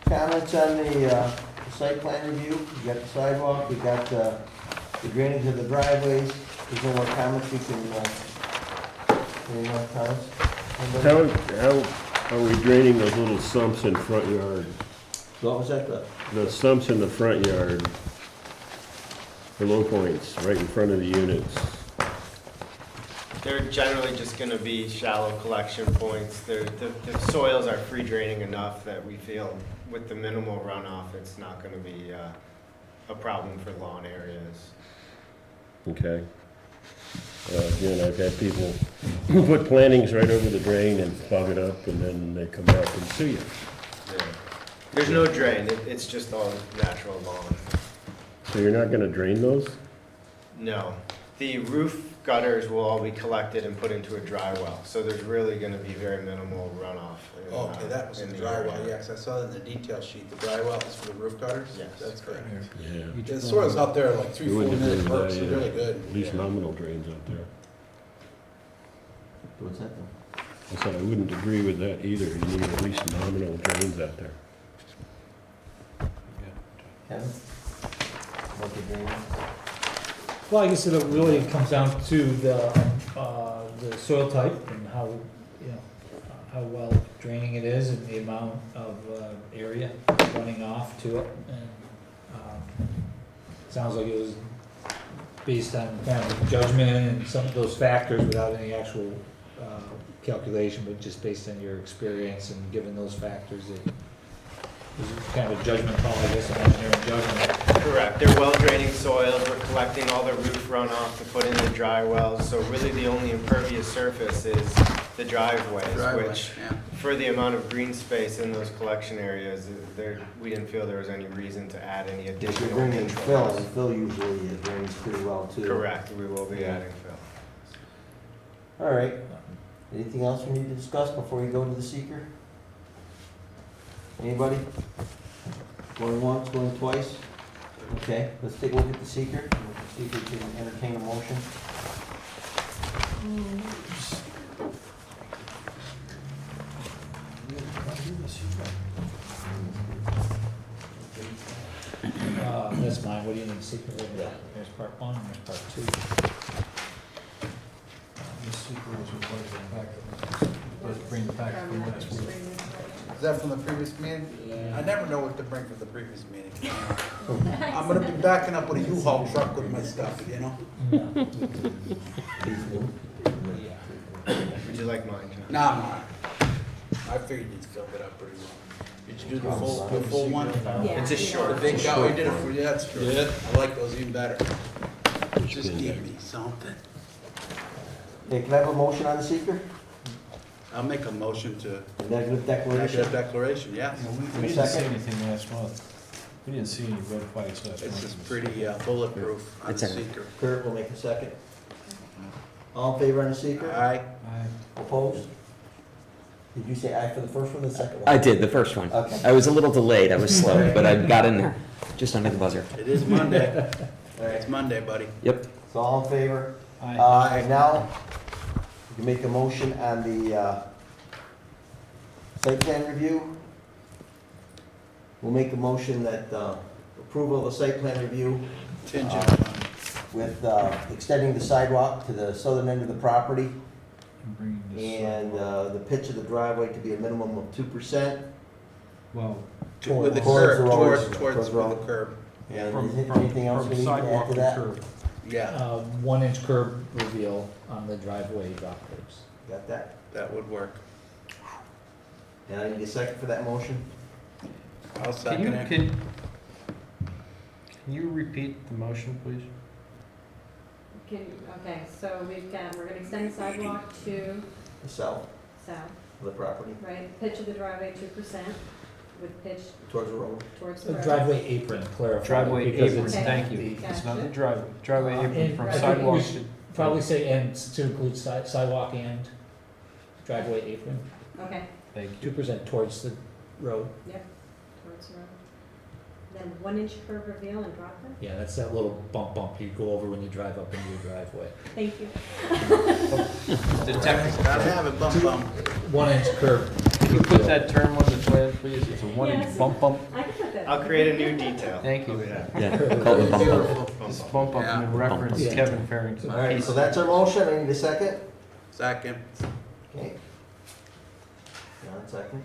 Speaker 1: comments on the site plan review, you got the sidewalk, you got the drainage of the driveways, there's no more comments, we can, any more comments? Anybody?
Speaker 10: How are we draining those little sumps in front yard?
Speaker 1: What was that,
Speaker 10: The sumps in the front yard, the low points, right in front of the units.
Speaker 15: They're generally just gonna be shallow collection points. The soils are free draining enough that we feel with the minimal runoff, it's not gonna be a problem for lawn areas.
Speaker 10: Okay. Again, I've had people put plantings right over the drain and plug it up, and then they come back and sue you.
Speaker 15: Yeah. There's no drain, it's just all natural lawn.
Speaker 10: So you're not gonna drain those?
Speaker 15: No. The roof gutters will all be collected and put into a dry well, so there's really gonna be very minimal runoff.
Speaker 7: Okay, that was
Speaker 15: in
Speaker 7: the
Speaker 15: the
Speaker 7: dry
Speaker 15: area.
Speaker 7: well, yes, I saw that in the detail sheet, the dry well is for the roof gutters?
Speaker 15: Yes.
Speaker 7: That's correct.
Speaker 10: Yeah.
Speaker 7: The soils out there are like
Speaker 10: You wouldn't
Speaker 7: 3-4
Speaker 10: agree
Speaker 7: minute
Speaker 10: with
Speaker 7: works,
Speaker 10: that,
Speaker 7: they're
Speaker 10: yeah.
Speaker 7: really good.
Speaker 10: At least nominal drains out there.
Speaker 1: What's that then?
Speaker 10: I said I wouldn't agree with that either. You need at least nominal drains out there.
Speaker 1: Kevin? What the drainage?
Speaker 8: Well, I guess it really comes down to the soil type and how, you know, how well draining it is and the amount of area running off to it. And sounds like it was based on kind of judgment and some of those factors without any actual calculation, but just based on your experience and given those factors, it was kind of a judgment call, I guess, an engineering judgment.
Speaker 15: Correct, they're well draining soils, we're collecting all the roof runoff to put in the dry wells, so really the only impervious surface is the driveways,
Speaker 7: Driveway,
Speaker 15: which,
Speaker 7: yeah.
Speaker 15: for the amount of green space in those collection areas, we didn't feel there was any reason to add any
Speaker 1: If you're
Speaker 15: additional
Speaker 1: bringing fill,
Speaker 15: controls.
Speaker 1: and fill usually drains pretty well too.
Speaker 15: Correct, we will be adding fill.
Speaker 1: All right. Anything else we need to discuss before we go to the seeker? Anybody? Going once, going twice? Okay, let's take a look at the seeker. See if we can entertain a motion.
Speaker 8: That's mine, what do you need, secret? There's part 1, and there's part 2.
Speaker 13: The secret was supposed to bring it back from last week.
Speaker 7: Is that from the previous meeting? I never know what to bring from the previous meeting. I'm gonna be backing up with a U-Haul truck with my stuff, you know?
Speaker 15: Would you like mine, John?
Speaker 7: Nah, I'm all right. I figured you'd filled it up pretty well. Did you do the full one?
Speaker 2: Yeah.
Speaker 15: It's a short.
Speaker 7: The big guy, you did it for, yeah, that's true. I like those even better. Just give me something.
Speaker 1: Okay, can I have a motion on the seeker?
Speaker 7: I'll make a motion to,
Speaker 1: Negative declaration?
Speaker 7: negative declaration, yes.
Speaker 13: We didn't see anything last month. We didn't see any red flags last month.
Speaker 7: This is pretty bulletproof on the
Speaker 4: It's everything.
Speaker 7: seeker.
Speaker 1: Kurt will make a second. All in favor on the seeker?
Speaker 7: Aye.
Speaker 13: Aye.
Speaker 1: Opposed? Did you say aye for the first one or the second one?
Speaker 4: I did, the first one.
Speaker 1: Okay.
Speaker 4: I was a little delayed, I was slow, but I got in there, just under the buzzer.
Speaker 7: It is Monday.
Speaker 1: All right,
Speaker 7: It's Monday, buddy.
Speaker 4: Yep.
Speaker 1: so all in favor?
Speaker 13: Aye.
Speaker 1: Now, you can make a motion on the site plan review. We'll make a motion that approval of the site plan review
Speaker 7: Contingent
Speaker 1: with extending the sidewalk to the southern end of the property
Speaker 13: I'm bringing this
Speaker 1: and
Speaker 13: sidewalk.
Speaker 1: the pitch of the driveway to be a minimum of 2%.
Speaker 13: Well,
Speaker 7: with the
Speaker 1: Towards
Speaker 7: curb,
Speaker 1: the road.
Speaker 7: towards
Speaker 1: Towards the
Speaker 7: with
Speaker 1: road.
Speaker 7: the curb.
Speaker 1: And
Speaker 13: from,
Speaker 1: is there
Speaker 13: from,
Speaker 1: anything else we
Speaker 13: from
Speaker 1: need to add
Speaker 13: sidewalk
Speaker 1: to
Speaker 13: to
Speaker 1: that?
Speaker 13: curb.
Speaker 7: Yeah,
Speaker 8: 1 inch curb reveal on the driveway drop curves.
Speaker 1: Got that?
Speaker 7: that would work.
Speaker 1: And I need a second for that motion.
Speaker 7: I'll
Speaker 13: Can
Speaker 7: second
Speaker 13: you,
Speaker 7: it.
Speaker 13: can you repeat the motion, please?
Speaker 17: Okay, so we're gonna extend the sidewalk to
Speaker 1: The south
Speaker 17: south,
Speaker 1: of the property,
Speaker 17: right? Pitch of the driveway 2% with pitch
Speaker 1: towards the road.
Speaker 17: towards the
Speaker 8: The
Speaker 17: road.
Speaker 8: driveway apron, clarify.
Speaker 13: Driveway
Speaker 8: because
Speaker 13: apron,
Speaker 8: it's-
Speaker 13: thank you.
Speaker 17: the-
Speaker 13: It's not the
Speaker 17: Gotcha.
Speaker 13: driveway, driveway apron
Speaker 8: And
Speaker 13: from
Speaker 8: I think
Speaker 13: sidewalk
Speaker 8: we
Speaker 13: to.
Speaker 8: should Probably say, and to include sidewalk and driveway apron,
Speaker 17: Okay,
Speaker 13: Thank you.
Speaker 8: 2% towards the road.
Speaker 17: towards the road. Then 1 inch curb reveal and drop them?
Speaker 8: Yeah, that's that little bump you go over when you drive up into your driveway.
Speaker 17: Thank you.
Speaker 7: Gotta have it, bump, bump.
Speaker 8: 1 inch curb.
Speaker 13: Can you put that term on the plan, please? It's a 1 inch
Speaker 17: Yes.
Speaker 13: bump bump.
Speaker 17: I can put that.
Speaker 15: I'll create a new detail.
Speaker 13: Thank you.
Speaker 4: Yeah, call it the bumper.
Speaker 13: Just bump up in reference to
Speaker 8: Yeah.
Speaker 13: Kevin Farrington.
Speaker 1: All right, so that's our motion. I need a second.
Speaker 7: Second.
Speaker 1: Okay. John, second.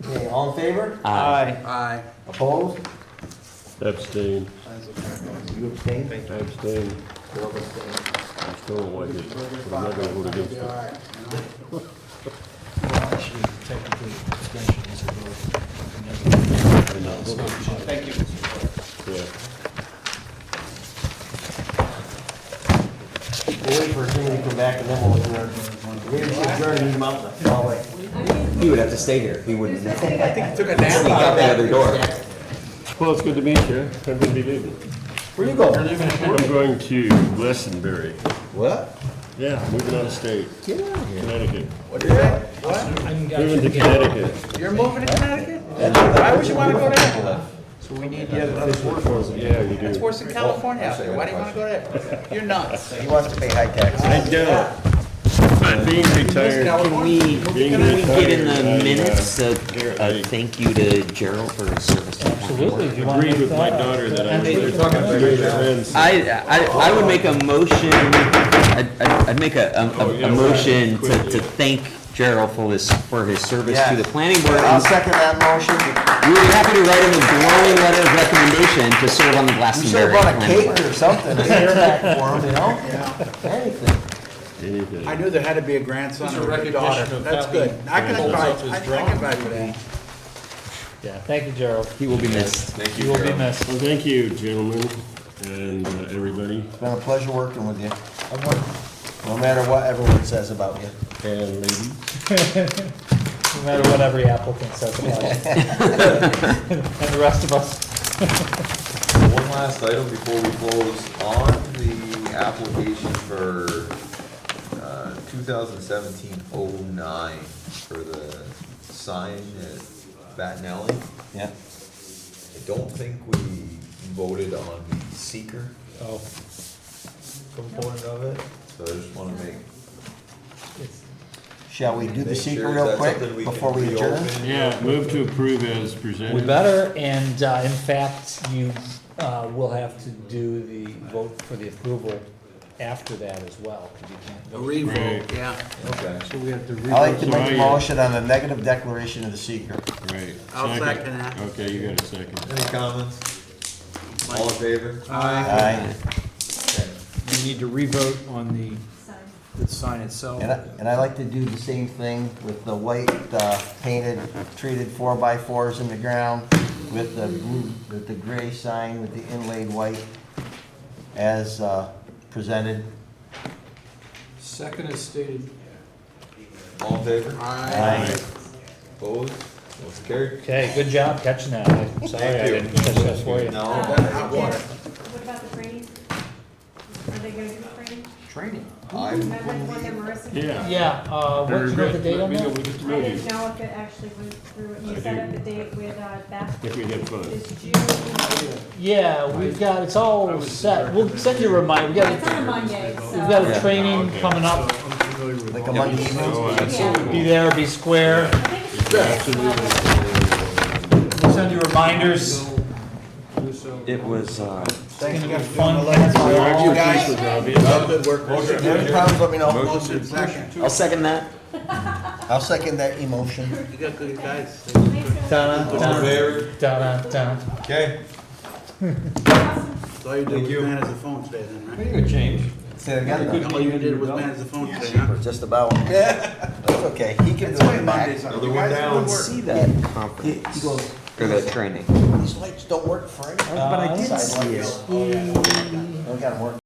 Speaker 1: Okay, all in favor?
Speaker 13: Aye.
Speaker 7: Aye.
Speaker 1: Opposed?
Speaker 10: Abstain,
Speaker 1: You abstain?
Speaker 10: abstain.
Speaker 1: Gerald abstained.
Speaker 10: I still don't like it, but I'm not gonna vote against it.
Speaker 13: Well, actually, technically, abstention is a vote.
Speaker 10: I know.
Speaker 13: Thank you.
Speaker 10: Yeah.
Speaker 1: We'll wait for Jimmy to come back and then we'll adjourn. Maybe we should adjourn and leave him out in the hallway.
Speaker 4: He would have to stay here, he wouldn't.
Speaker 7: I think he took a
Speaker 4: Sneak
Speaker 7: nap
Speaker 4: out
Speaker 7: out
Speaker 4: the
Speaker 7: there.
Speaker 4: other door.
Speaker 10: Well, it's good to meet you. I'm gonna be leaving.
Speaker 1: Where you going?
Speaker 10: I'm going to Glastonbury.
Speaker 1: What?
Speaker 10: Yeah, moving out of state,
Speaker 1: Get out of here.
Speaker 10: Connecticut.
Speaker 7: What is that? What?
Speaker 10: Moving to Connecticut.
Speaker 7: You're moving to Connecticut? Why would you wanna go there?
Speaker 13: So we need yet another board.
Speaker 10: Yeah, you
Speaker 7: It's
Speaker 10: do.
Speaker 7: worse than California out there. Why do you wanna go there? You're nuts.
Speaker 1: He wants to pay high taxes.
Speaker 10: I don't. But being retired,
Speaker 4: Can we
Speaker 10: being
Speaker 4: get in
Speaker 10: retired,
Speaker 4: the
Speaker 10: I,
Speaker 4: minutes a
Speaker 10: I
Speaker 4: thank you to Gerald for his service to the planning
Speaker 8: Absolutely.
Speaker 4: board?
Speaker 8: If you want to
Speaker 10: agreed
Speaker 8: make
Speaker 10: with my
Speaker 8: that.
Speaker 10: daughter that I
Speaker 8: And
Speaker 10: was
Speaker 8: they-
Speaker 10: going to make friends.
Speaker 4: I would make a motion, I'd make a motion to thank Gerald for his service to the planning board.
Speaker 1: I'll second that motion.
Speaker 4: We would be happy to write him a glowing letter of recommendation to serve on the
Speaker 1: We should
Speaker 4: Glastonbury
Speaker 1: have brought a
Speaker 4: planning
Speaker 1: cake
Speaker 4: board.
Speaker 1: or something, a hair back for him, you know? Anything.
Speaker 10: Anything.
Speaker 7: I knew there had to be a grandson
Speaker 13: It's a
Speaker 7: or a
Speaker 13: recognition
Speaker 7: daughter.
Speaker 13: of
Speaker 7: That's
Speaker 13: how
Speaker 7: good.
Speaker 13: he
Speaker 7: I can
Speaker 13: holds
Speaker 7: advise,
Speaker 13: up his
Speaker 7: I can
Speaker 13: drawing.
Speaker 7: advise for that.
Speaker 8: Yeah, thank you, Gerald.
Speaker 4: He will be missed.
Speaker 14: Thank
Speaker 8: You will be
Speaker 14: Gerald.
Speaker 8: missed.
Speaker 10: Well, thank you, gentlemen, and everybody,
Speaker 1: It's been a pleasure working with you. No matter what everyone says about you.
Speaker 10: and ladies.
Speaker 8: No matter what every applicant says about it. And the rest of us.
Speaker 14: One last item before we close, on the application for 2017-09 for the sign at Battinelli.
Speaker 1: Yeah.
Speaker 14: I don't think we voted on the seeker
Speaker 8: Oh,
Speaker 14: component of it, so I just wanna make.
Speaker 1: Shall we do the
Speaker 14: make
Speaker 1: secret
Speaker 14: sure
Speaker 1: real
Speaker 14: that's
Speaker 1: quick
Speaker 14: something we can
Speaker 1: before we adjourn?
Speaker 14: reopen.
Speaker 10: Yeah, move to approve as presented.
Speaker 8: we better, and in fact, you will have to do the vote for the approval after that as well, because you can't
Speaker 7: A
Speaker 8: vote.
Speaker 7: revote, yeah.
Speaker 14: Okay.
Speaker 13: So we have to
Speaker 1: I like to
Speaker 10: So
Speaker 1: make a
Speaker 10: I,
Speaker 1: motion on the negative declaration of the seeker.
Speaker 10: Right.
Speaker 7: I'll second that.
Speaker 10: Okay, you got a second.
Speaker 14: Any comments? All in favor?
Speaker 1: Aye.
Speaker 13: We need to revote on the sign itself.
Speaker 1: And I like to do the same thing with the white painted, treated 4x4s in the ground with the blue, with the gray sign with the inlaid white as presented.
Speaker 13: Second is stated.
Speaker 14: All in favor?
Speaker 1: Aye.
Speaker 14: Opposed? Motion carried.
Speaker 8: Okay, good job catching that. I'm sorry I didn't catch that for you.
Speaker 14: No.
Speaker 7: Hot water.
Speaker 17: What about the training? Are they gonna training?
Speaker 1: Training.
Speaker 14: I
Speaker 17: Remember the one that Marissa?
Speaker 10: Yeah.
Speaker 8: Yeah, what, you know the date on
Speaker 10: Let me know
Speaker 8: that?
Speaker 10: with the
Speaker 17: I
Speaker 10: committee.
Speaker 17: didn't know if it actually went through, you set up the date with, Beth.
Speaker 10: If we had fun.
Speaker 17: Is June,
Speaker 8: Yeah, we've got, it's all set, we'll send you a reminder, we
Speaker 17: it's on a
Speaker 8: got,
Speaker 17: Monday, so.
Speaker 8: we've got a
Speaker 4: Yeah.
Speaker 8: training
Speaker 10: Okay.
Speaker 8: coming up,
Speaker 3: I'm familiar with.
Speaker 1: Like a Monday evening?
Speaker 17: Yeah.
Speaker 8: be there, be square,
Speaker 17: I think it's
Speaker 8: we'll send you reminders.
Speaker 4: It was,
Speaker 7: Thanks,
Speaker 8: gonna be
Speaker 7: guys, for
Speaker 8: fun.
Speaker 7: doing the legend.
Speaker 8: Well,
Speaker 7: You guys, well, good work.
Speaker 1: Motion, any problems, let me know.
Speaker 7: Motion second.
Speaker 4: I'll second that.
Speaker 1: I'll second that emotion.
Speaker 7: You got good guys.
Speaker 8: Dun, dun, dun, dun.
Speaker 5: Okay,
Speaker 7: So all you did was manage the phone today then, right?
Speaker 13: Pretty good change.
Speaker 1: Say it again.
Speaker 7: All you did was manage the phone today, huh?
Speaker 1: Just about. That's okay, he can do it back.
Speaker 5: another one down.
Speaker 4: See that
Speaker 1: He
Speaker 4: conference,
Speaker 1: goes,
Speaker 4: or that training.
Speaker 1: these lights don't work for any.
Speaker 8: But I did
Speaker 1: Side
Speaker 8: see
Speaker 1: lights.
Speaker 8: it.
Speaker 1: Don't got 'em working.